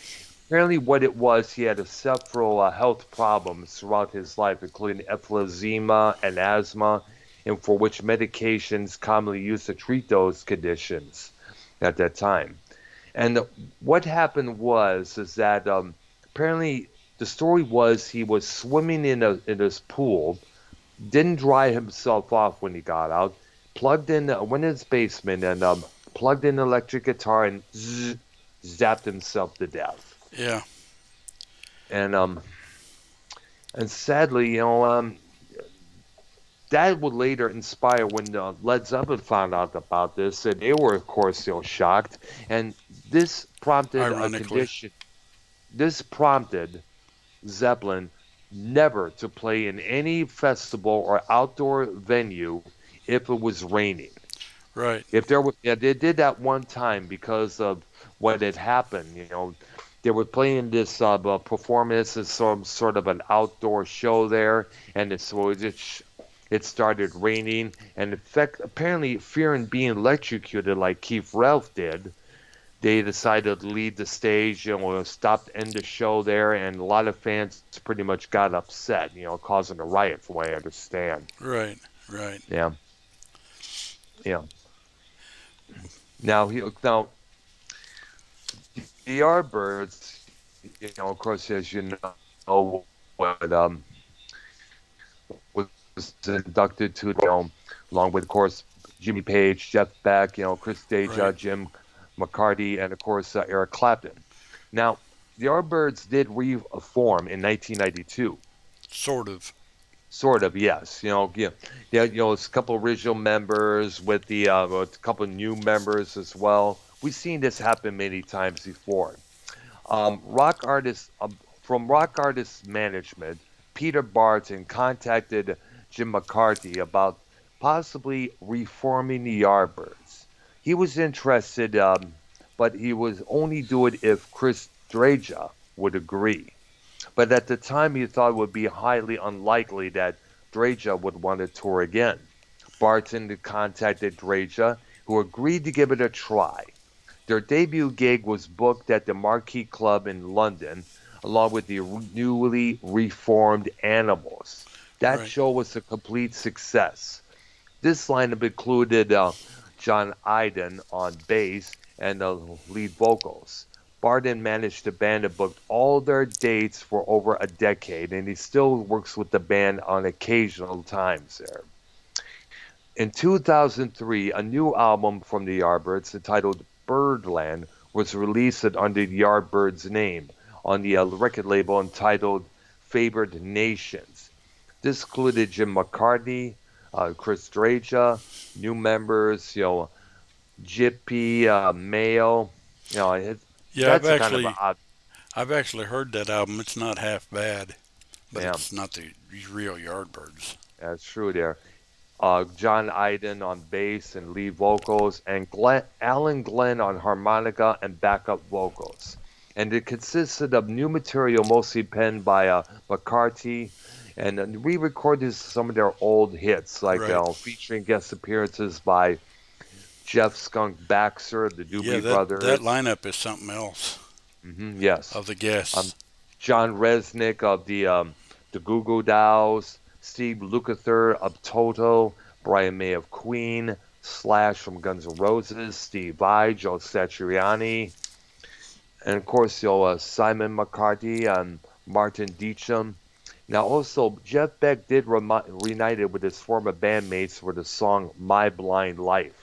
S2: Apparently, what it was, he had several health problems throughout his life, including emphysema and asthma, and for which medications commonly used to treat those conditions at that time. And what happened is that apparently the story was he was swimming in his pool, didn't dry himself off when he got out, went in his basement and plugged in an electric guitar and zapped himself to death.
S1: Yeah.
S2: And sadly, that would later inspire when Led Zeppelin found out about this, and they were, of course, shocked. And this prompted a
S1: Ironically.
S2: condition. This prompted Zeppelin never to play in any festival or outdoor venue if it was raining.
S1: Right.
S2: If there was, yeah, they did that one time because of what had happened. They were playing this performance as some sort of an outdoor show there, and it started raining, and in fact, apparently, fearing being electrocuted like Keith Relf did, they decided to leave the stage, stopped end the show there, and a lot of fans pretty much got upset, causing a riot, from what I understand.
S1: Right. Right.
S2: Yeah, yeah. Now the Yardbirds, of course, as you know, what was inducted to, along with, of course, Jimmy Page, Jeff Beck, Chris Deja,
S1: Right.
S2: Jim McCarty, and, of course, Eric Clapton. Now, the Yardbirds did reform in 1992.
S1: Sort of.
S2: Sort of, yes. It's a couple original members with a couple new members as well. We've seen this happen many times before. Rock artists from rock artist management, Peter Barton contacted Jim McCarthy about possibly reforming the Yardbirds. He was interested, but he was only do it if Chris Dreja would agree. But at the time, he thought it would be highly unlikely that Dreja would want to tour again. Barton contacted Dreja, who agreed to give it a try. Their debut gig was booked at the Marquee Club in London, along with the newly reformed Animals. That
S1: Right.
S2: show was a complete success. This lineup included John Iden on bass and the lead vocals. Barden managed the band and booked all their dates for over a decade, and he still works with the band on occasional times there. In 2003, a new album from the Yardbirds entitled Birdland was released under the Yardbirds name on the record label entitled Favored Nations. This included Jim McCartney, Chris Dreja, new members, Jippy, Mayo.
S1: Yeah,
S2: That's a kind of a odd,
S1: I've actually heard that album. It's not half bad, but
S2: yeah,
S1: it's not the real Yardbirds.
S2: that's true there. John Iden on bass and lead vocals, and Alan Glenn on harmonica and backup vocals. And it consisted of new material mostly penned by McCarthy, and re-recorded some of their old hits, like
S1: Right.
S2: featuring guest appearances by Jeff Skunk Baxter, the
S1: Yeah,
S2: Doobie
S1: that
S2: Brothers.
S1: lineup is something else
S2: Yes.
S1: of the
S2: Um,
S1: guests.
S2: John Resnick of the Goo Goo Dolls, Steve Lukather of Toto, Brian May of Queen, Slash from Guns N' Roses, Steve Vai, Joe Satriani, and of course, Simon McCarthy and Martin Deacham. Now, also, Jeff Beck did reunited with his former bandmates for the song My Blind Life.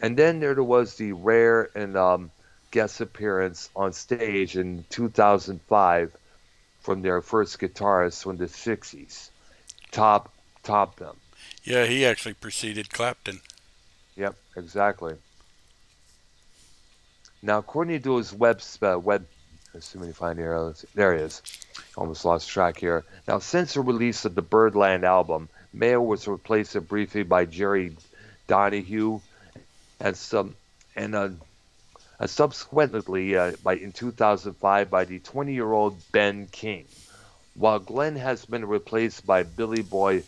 S2: And then there was the rare and guest appearance on stage in 2005 from their first guitarist from the 60s, Top Topham.
S1: Yeah, he actually preceded Clapton.
S2: Yep, exactly. Now, according to his let's see if we can find here. There he is. Almost lost track here. Now, since the release of the Birdland album, Mayo was replaced briefly by Jerry Donahue and some and subsequently by in 2005 by the 20-year-old Ben King, while Glenn has been replaced by Billy Boy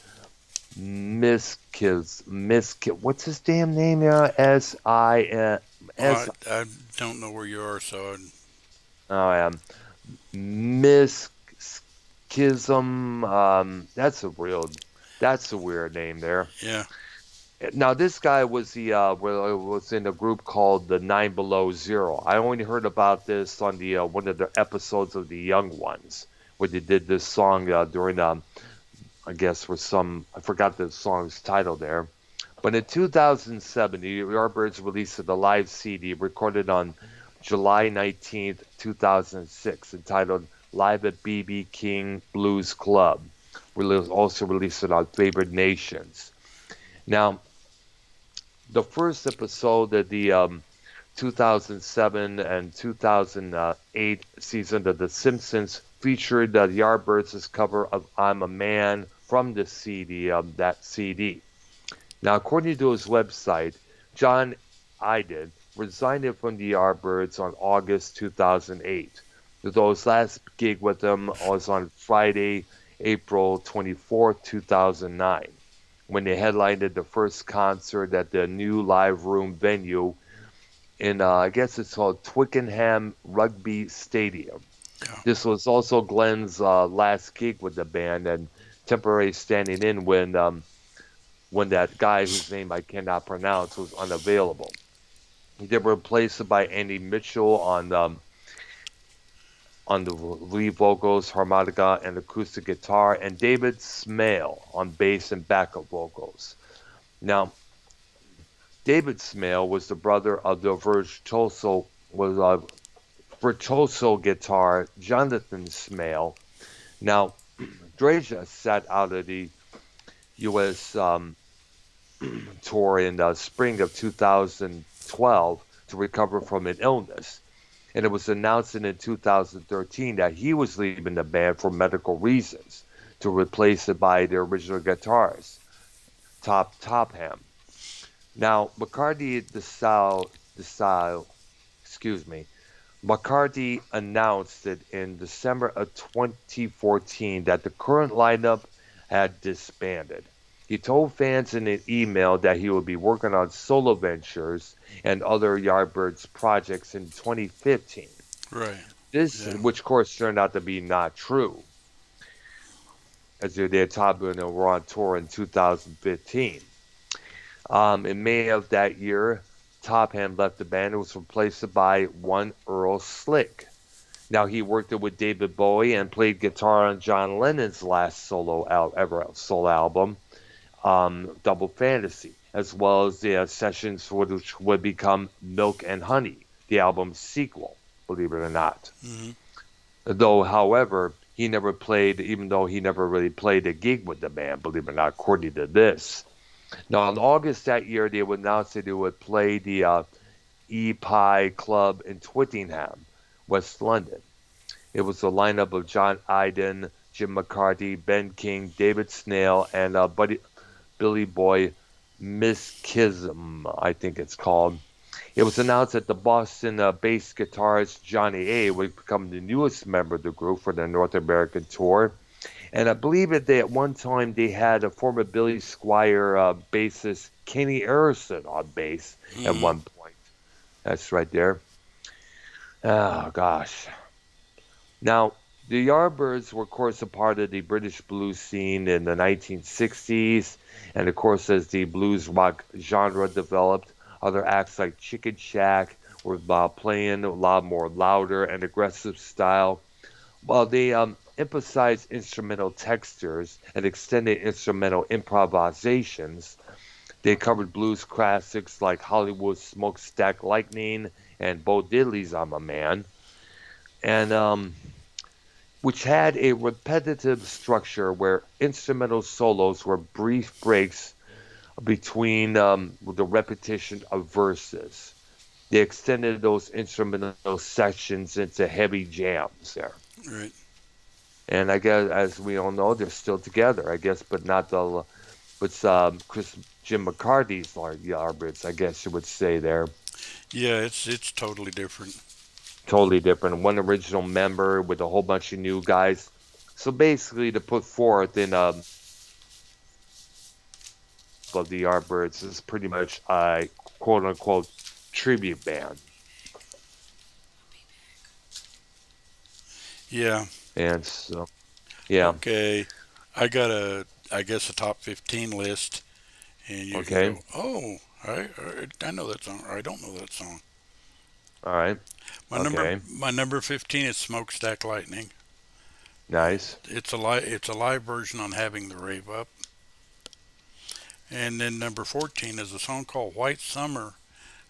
S2: what's his damn name here? S
S1: I don't know where you are, so
S2: oh, Miskism. That's a weird name there.
S1: yeah.
S2: Now this guy was was in a group called the Nine Below Zero. I only heard about this on the one of the episodes of the Young Ones, where they did this song during I guess for some I forgot the song's title there. But in 2007, the Yardbirds released a live CD recorded on July 19th, 2006, entitled "Live at BB King Blues Club." Also released it on Favored Nations. Now, the first episode of the 2007 and 2008 season of The Simpsons featured the Yardbirds' cover of "I'm a Man" from the CD of that CD. Now, according to his website, John Iden resigned from the Yardbirds on August 2008. Though his last gig with them was on Friday, April 24th, 2009, when they headlined the first concert at the new live room venue in, I guess it's called Twickenham Rugby Stadium.
S1: Yeah.
S2: This was also Glenn's last gig with the band and temporary standing in when that guy whose name I cannot pronounce was unavailable. They were replaced by Andy Mitchell on the lead vocals, harmonica, and acoustic guitar, and David Smale on bass and backup vocals. Now, David Smale was the brother of the virtuoso guitar Jonathan Smale. Now, Dreja sat out of the U.S. Tour in the spring of 2012 to recover from an illness. And it was announced in 2013 that he was leaving the band for medical reasons to replace it by the original guitarist, Topham. Now, McCarthy announced it in December of 2014 that the current lineup had disbanded. He told fans in an email that he would be working on solo ventures and other Yardbirds projects in 2015.
S1: Right.
S2: This,
S1: Yeah.
S2: which of course turned out to be not true, as they had told me they were on tour in 2015. In May of that year, Topham left the band and was replaced by one Earl Slick. Now he worked with David Bowie and played guitar on John Lennon's last solo album, Double Fantasy, as well as the sessions which would become Milk and Honey, the album's sequel, believe it or not.
S1: Hmm.
S2: Though, however, he never played, even though he never really played a gig with the band, believe it or not, according to this. Now, in August that year, they would announce that they would play the E-Pie Club in Twickenham, West London. It was a lineup of John Iden, Jim McCarthy, Ben King, David Snail, and Billy Boy Miskism, I think it's called. It was announced that the Boston bass guitarist Johnny A would become the newest member of the group for their North American tour. And I believe that they at one time they had a former Billy Squier bassist Kenny Harrison on bass at
S1: Hmm.
S2: one point. That's right there. Oh gosh. Now the Yardbirds were, of course, a part of the British blues scene in the 1960s, and of course, as the blues rock genre developed, other acts like Chicken Shack were playing a lot more louder and aggressive style. While they emphasized instrumental textures and extended instrumental improvisations, they covered blues classics like Hollywood's Smokestack Lightning and Bo Diddley's I'm a Man, and which had a repetitive structure where instrumental solos were brief breaks between the repetition of verses. They extended those instrumental sections into heavy jams there.
S1: Right.
S2: And I guess, as we all know, they're still together, I guess, but not the, but Jim McCarthy's Yardbirds, I guess you would say there.
S1: Yeah, it's totally different.
S2: Totally different. One original member with a whole bunch of new guys. So basically, to put forth in of the Yardbirds is pretty much a quote unquote tribute band.
S1: Yeah.
S2: And so, yeah,
S1: Okay. I guess a top 15 list, and you can
S2: okay,
S1: go, oh, I know that song, or I don't know that song.
S2: all right, okay,
S1: My number 15 is Smokestack Lightning.
S2: nice.
S1: It's a live version on Having the Rave Up. And then number 14 is a song called White Summer.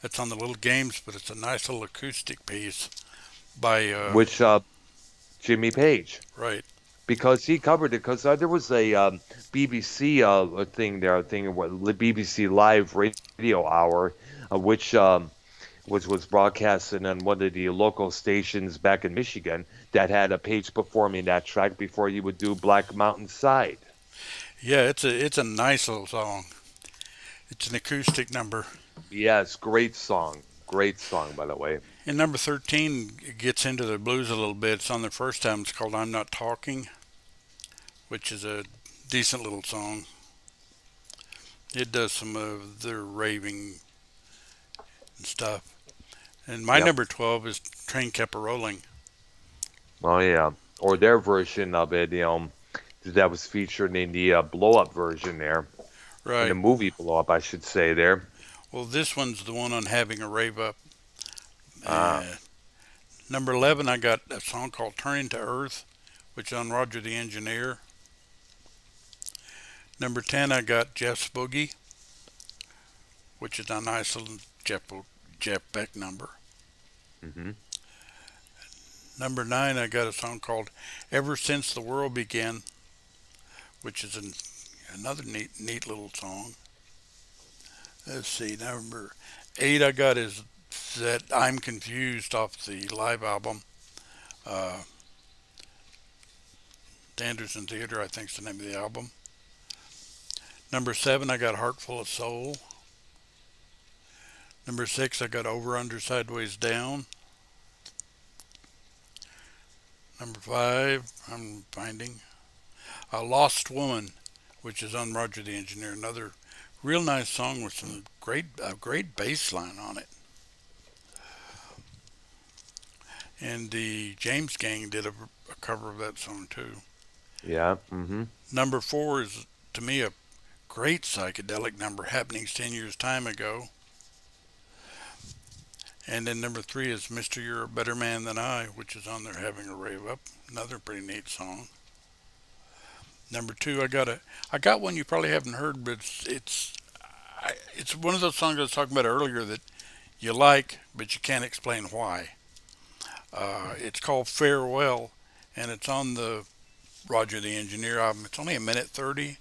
S1: That's on the Little Games, but it's a nice little acoustic piece by
S2: Which Jimmy Page,
S1: right.
S2: because he covered it. Because there was a BBC thing there, thing what the BBC Live Radio Hour, which was broadcasted on one of the local stations back in Michigan that had a Page performing that track before he would do Black Mountain Side.
S1: Yeah, it's a nice little song. It's an acoustic number.
S2: Yes, great song by the way.
S1: And number 13 gets into the blues a little bit. It's on their first album. It's called I'm Not Talking, which is a decent little song. It does some of their raving and stuff. And my
S2: Yep.
S1: number 12 is Train Kept a Rolling.
S2: Oh yeah, or their version of it, that was featured in the Blow Up version there, in the
S1: Right.
S2: movie Blow Up, I should say there.
S1: Well, this one's the one on Having a Rave Up.
S2: Ah,
S1: Uh, Number 11, I got a song called Turning to Earth, which is on Roger the Engineer. Number 10, I got Jeff's Boogie, which is a nice little Jeff Beck number.
S2: hmm
S1: Number 9, I got a song called Ever Since the World Began, which is another neat little song. Let's see, number 8 I got is that I'm Confused off the live album. Uh, the Anderson Theater, I think is the name of the album. Number 7, I got Heart Full of Soul. Number 6, I got Over, Under, Sideways, Down. Number 5, I'm finding A Lost Woman, which is on Roger the Engineer. Another real nice song with some great bass line on it. And the James Gang did a cover of that song too.
S2: Yeah. Mm-hmm.
S1: Number four is to me a great psychedelic number, Happenings 10 Years Time Ago. And then number three is Mister You're a Better Man Than I, which is on there having a rave up. Another pretty neat song. Number two, I got one you probably haven't heard, but it's one of those songs I was talking about earlier that you like, but you can't explain why. It's called Farewell, and it's on the Roger the Engineer album. It's only a minute 30,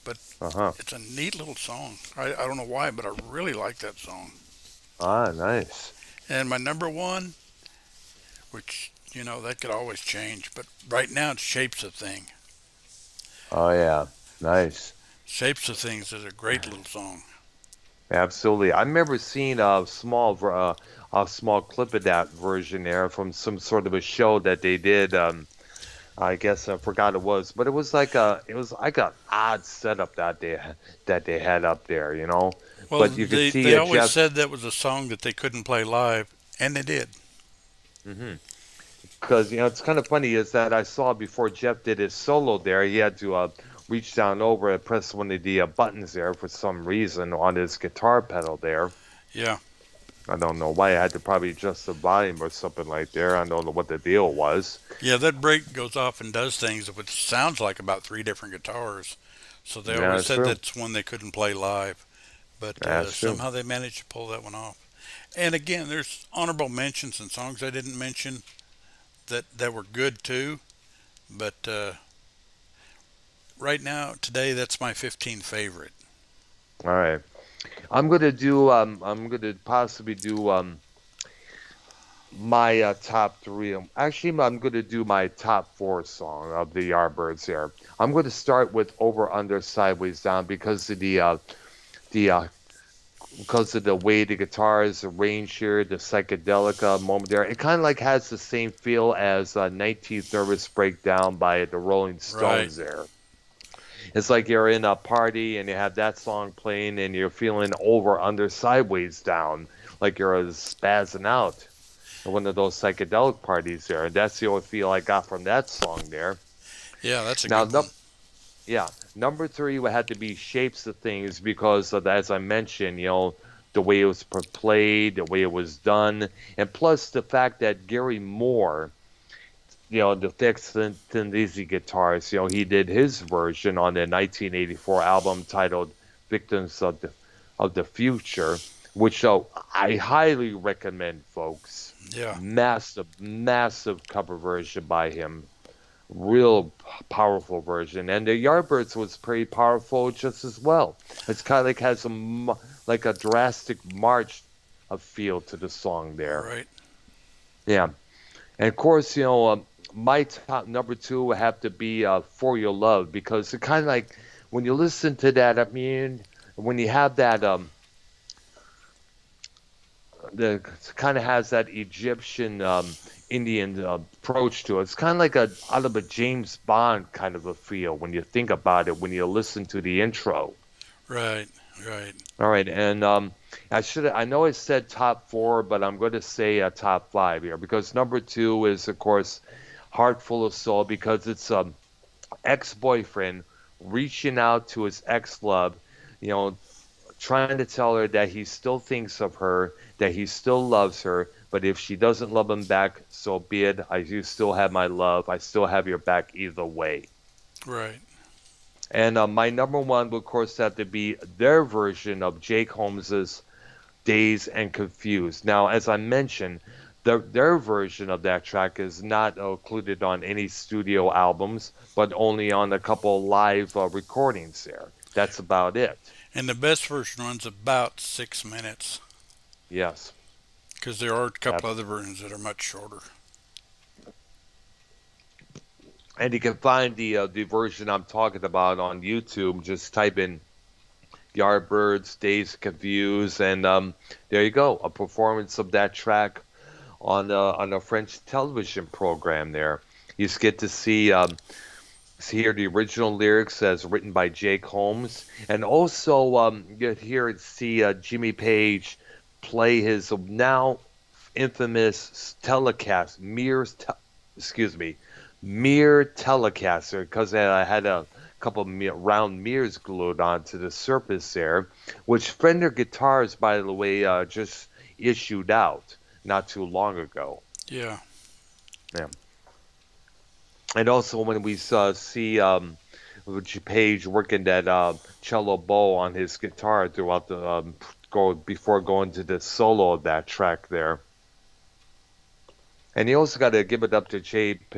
S1: but
S2: Uh-huh.
S1: it's a neat little song. I don't know why, but I really like that song.
S2: Ah, nice.
S1: And my number one, which, that could always change, but right now it's Shapes of Thing.
S2: Oh yeah. Nice.
S1: Shapes of Things is a great little song.
S2: Absolutely. I remember seeing a small clip of that version there from some sort of a show that they did. I guess I forgot it was, but it was like an odd setup that they had up there, you know.
S1: Well,
S2: But you could
S1: they
S2: see
S1: always
S2: Jeff.
S1: said that was a song that they couldn't play live, and they did.
S2: Hmm. Because it's kind of funny is that I saw before Jeff did his solo there, he had to reach down over and press one of the buttons there for some reason on his guitar pedal there.
S1: Yeah,
S2: I don't know why. I had to probably adjust the volume or something like there. I don't know what the deal was.
S1: yeah, that break goes off and does things, which sounds like about three different guitars. So they
S2: Yeah,
S1: always
S2: that's
S1: said
S2: true.
S1: that's one they couldn't play live, but
S2: That's true.
S1: somehow they managed to pull that one off. And again, there's honorable mentions and songs I didn't mention that were good too. But right now, today, that's my 15th favorite.
S2: All right. I'm gonna possibly do my top three. Actually, I'm gonna do my top four song of the Yardbirds here. I'm gonna start with Over Under Sideways Down the because of the way the guitar is arranged here, the psychedelic moment there. It kind of like has the same feel as 19th Nervous Breakdown by the Rolling
S1: Right.
S2: Stones there. It's like you're in a party and you have that song playing and you're feeling over, under, sideways down, like you're spazzing out at one of those psychedelic parties there. And that's the only feel I got from that song there.
S1: Yeah, that's a
S2: Now,
S1: good one.
S2: yeah, number three would have to be Shapes of Things because, as I mentioned, the way it was played, the way it was done, and plus the fact that Gary Moore, the fixed Thin Lizzy guitars, he did his version on the 1984 album titled "Victims of the Future," which I highly recommend, folks.
S1: Yeah.
S2: Massive, massive cover version by him, real powerful version, and the Yardbirds was pretty powerful just as well. It's kind of like has like a drastic march of feel to the song there.
S1: Right.
S2: Yeah, and of course, my top number two would have to be "For Your Love" because it kind of like when you listen to that. I mean, when you have that the kind of has that Egyptian Indian approach to it. It's kind of like a out of a James Bond kind of a feel when you think about it when you listen to the intro.
S1: Right. Right.
S2: All right, and I know I said top four, but I'm going to say top five here because number two is of course Heart Full of Soul because it's ex-boyfriend reaching out to his ex-love, you know, trying to tell her that he still thinks of her, that he still loves her, but if she doesn't love him back, so be it. I do still have my love. I still have your back either way.
S1: Right.
S2: And my number one will, of course, have to be their version of Jake Holmes's Dazed and Confused. Now, as I mentioned, their version of that track is not included on any studio albums, but only on a couple live recordings there. That's about it.
S1: And the best version runs about 6 minutes
S2: Yes.
S1: because there are a couple
S2: Ab-
S1: other versions that are much shorter.
S2: And you can find the version I'm talking about on YouTube. Just type in Yardbirds, Dazed, Confused, and there you go. A performance of that track on a French television program there. You just get to see See here the original lyrics as written by Jake Holmes, and also you hear and see Jimmy Page play his now infamous telecast excuse me, mirror telecaster, because I had a couple of round mirrors glued onto the surface there, which Fender Guitars, by the way, just issued out not too long ago.
S1: Yeah.
S2: Yeah. And also when we see Page working that cello bow on his guitar throughout the before going to the solo of that track there. And you also got to give it up to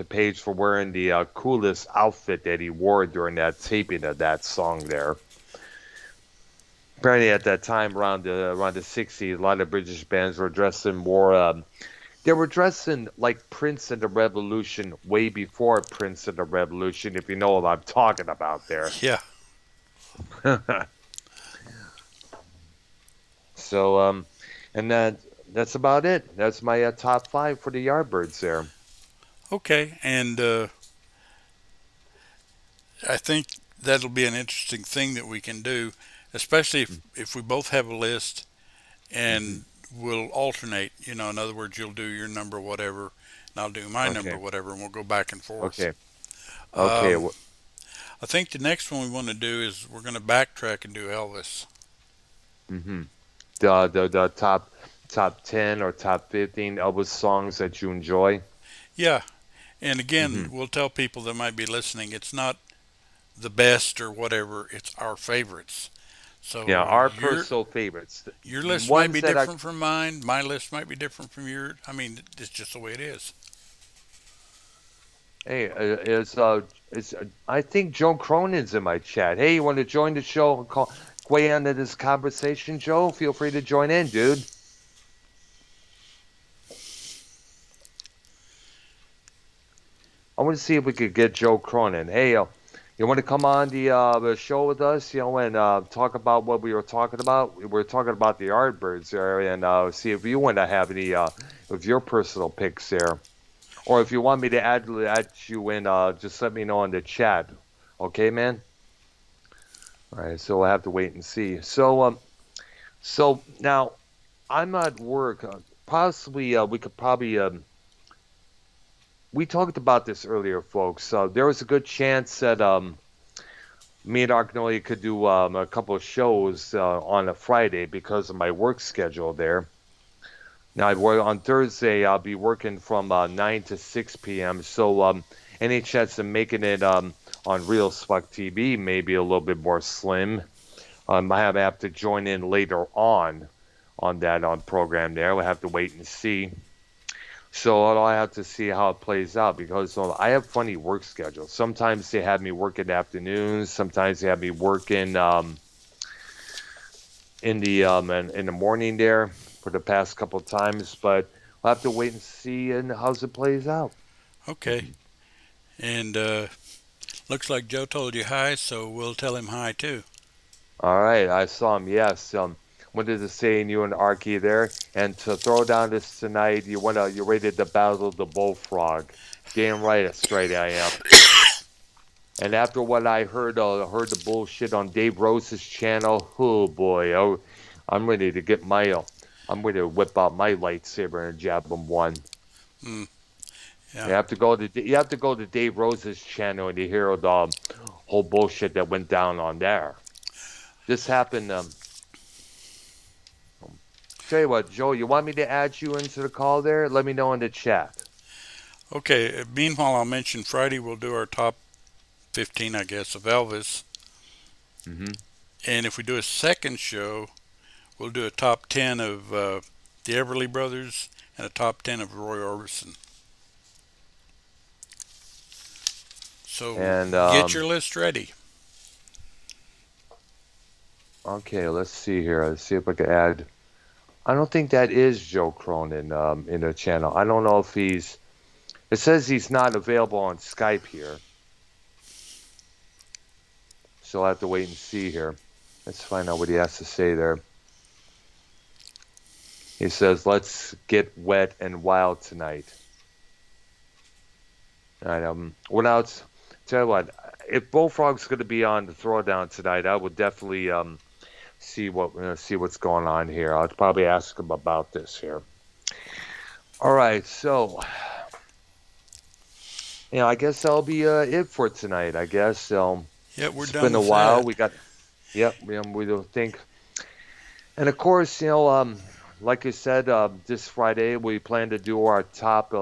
S2: Page for wearing the coolest outfit that he wore during that taping of that song there. Apparently, at that time, around the '60s, a lot of British bands were dressed in more. They were dressing like Prince and the Revolution way before Prince and the Revolution, if you know what I'm talking about there.
S1: Yeah.
S2: So, and that's about it. That's my top five for the Yardbirds there.
S1: Okay. And I think that'll be an interesting thing that we can do, especially if we both have a list
S2: Mm-hmm.
S1: and we'll alternate. In other words, you'll do your number whatever, and I'll do my number
S2: Okay.
S1: whatever, and we'll go back and forth.
S2: Okay. Okay.
S1: Um, I think the next one we want to do is we're going to backtrack and do Elvis.
S2: Mm-hmm. The top 10 or top 15 Elvis songs that you enjoy.
S1: Yeah. And again,
S2: Mm-hmm.
S1: we'll tell people that might be listening, it's not the best or whatever, it's our favorites.
S2: Yeah,
S1: So
S2: our
S1: your
S2: personal favorites,
S1: your
S2: the
S1: list might
S2: ones
S1: be
S2: that I
S1: different from mine. My list might be different from yours. I mean, it's just the way it is.
S2: hey is I think Joe Cronin's in my chat. Hey, you want to join the show and weigh into this conversation, Joe? Feel free to join in, dude. I want to see if we could get Joe Cronin. Hey, you want to come on the show with us, and talk about what we were talking about? We were talking about the Yardbirds there, and see if you want to have any of your personal picks there. Or if you want me to add you in, just let me know in the chat. Okay, man? All right, so we'll have to wait and see. So now I'm at work. Possibly, we could probably. We talked about this earlier, folks. There was a good chance that me and Arknolia could do a couple of shows on a Friday because of my work schedule there. Now, on Thursday, I'll be working from 9 to 6 p.m. So, any chance of making it on Real Spuck TV may be a little bit more slim. I have to join in later on that on program there. We'll have to wait and see. So I'll have to see how it plays out because I have funny work schedules. Sometimes they have me work in the afternoons. Sometimes they have me working in the morning there for the past couple of times. But I'll have to wait and see and how it plays out.
S1: Okay. And looks like Joe told you hi, so we'll tell him hi too.
S2: All right, I saw him. Yes. Wanted to say you and Arky there, and to throw down this tonight, you rated the Battle of the Bullfrog. Damn right, that's straight I am. And after what I heard the bullshit on Dave Rose's channel. Oh boy, I'm ready to I'm ready to whip out my lightsaber and jab him one.
S1: Mm,
S2: You
S1: yeah.
S2: have to go to Dave Rose's channel and you hear the whole bullshit that went down on there. This happened. Tell you what, Joe, you want me to add you into the call there? Let me know in the chat.
S1: Okay. Meanwhile, I'll mention Friday we'll do our top 15, I guess, of Elvis.
S2: Mm-hmm.
S1: And if we do a second show, we'll do a top 10 of the Everly Brothers and a top 10 of Roy Orbison. So
S2: And
S1: get your list ready.
S2: okay, let's see here. Let's see if I can add. I don't think that is Joe Cronin in the channel. I don't know if he's. It says he's not available on Skype here, so I'll have to wait and see here. Let's find out what he has to say there. He says, "Let's get wet and wild tonight." All right. What else? Tell you what. if Bullfrog's going to be on the throwdown tonight, I would definitely see what's going on here. I'll probably ask him about this here. All right, so I guess that'll be it for tonight. I guess
S1: Yeah, we're
S2: it's
S1: done
S2: been a
S1: with
S2: while.
S1: that.
S2: We got we don't think, and of course, like I said, this Friday we plan to do our top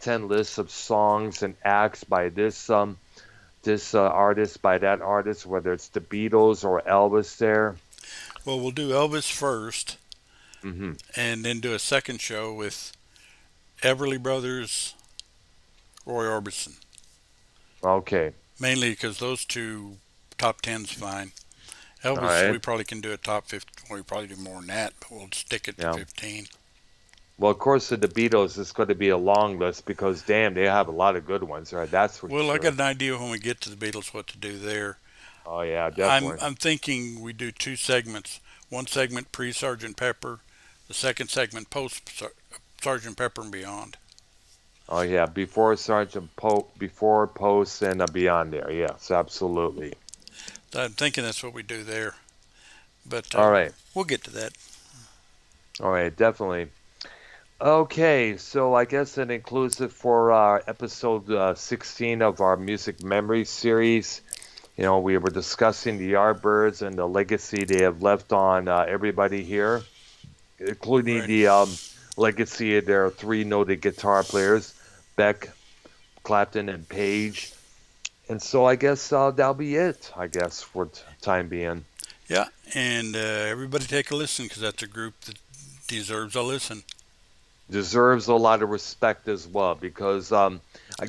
S2: 10 lists of songs and acts by this artist, by that artist, whether it's the Beatles or Elvis. There.
S1: Well, we'll do Elvis first,
S2: Hmm.
S1: and then do a second show with Everly Brothers, Roy Orbison.
S2: Okay.
S1: Mainly because those two top tens fine.
S2: All
S1: Elvis, we
S2: right.
S1: probably can do a top 50. Well, we probably do more than that, but we'll stick it to
S2: Yeah.
S1: 15.
S2: Well, of course, the Beatles is going to be a long list because, damn, they have a lot of good ones, right? That's for
S1: Well, I got
S2: sure.
S1: an idea when we get to the Beatles what to do there.
S2: Oh yeah,
S1: I'm
S2: definitely.
S1: I'm thinking we do two segments. One segment pre Sergeant Pepper, the second segment post Sergeant Pepper and beyond.
S2: Oh yeah, before Sergeant Pope, before Post, and beyond there. Yes, absolutely.
S1: So I'm thinking that's what we do there, but
S2: All right.
S1: we'll get to that.
S2: All right, definitely. Okay, so I guess that includes it for episode 16 of our Music Memory series. We were discussing the Yardbirds and the legacy they have left on everybody here, including
S1: Right.
S2: the legacy of their three noted guitar players, Beck, Clapton, and Page. And so I guess that'll be it, I guess, for time being.
S1: Yeah, and everybody take a listen because that's a group that deserves a listen.
S2: Deserves a lot of respect as well because I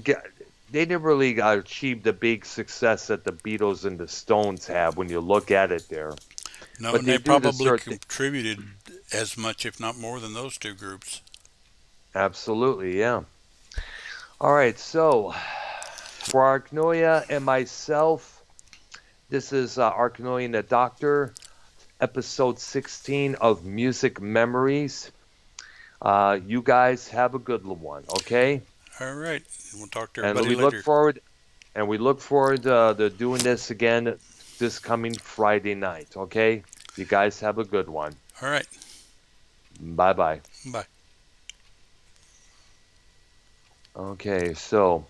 S2: get, they never really achieved the big success that the Beatles and the Stones have when you look at it there.
S1: No,
S2: But
S1: and
S2: they
S1: they
S2: do
S1: probably
S2: deserve,
S1: contributed as much, if not more, than those two groups.
S2: absolutely, yeah. All right, so for Arknolia and myself, this is Arknolia and the Doctor, episode 16 of Music Memories. You guys have a good one, okay?
S1: All right, we'll talk to
S2: And
S1: everybody
S2: we look
S1: later.
S2: forward to doing this again this coming Friday night, okay? You guys have a good one.
S1: All right,
S2: Bye bye.
S1: bye.
S2: Okay, so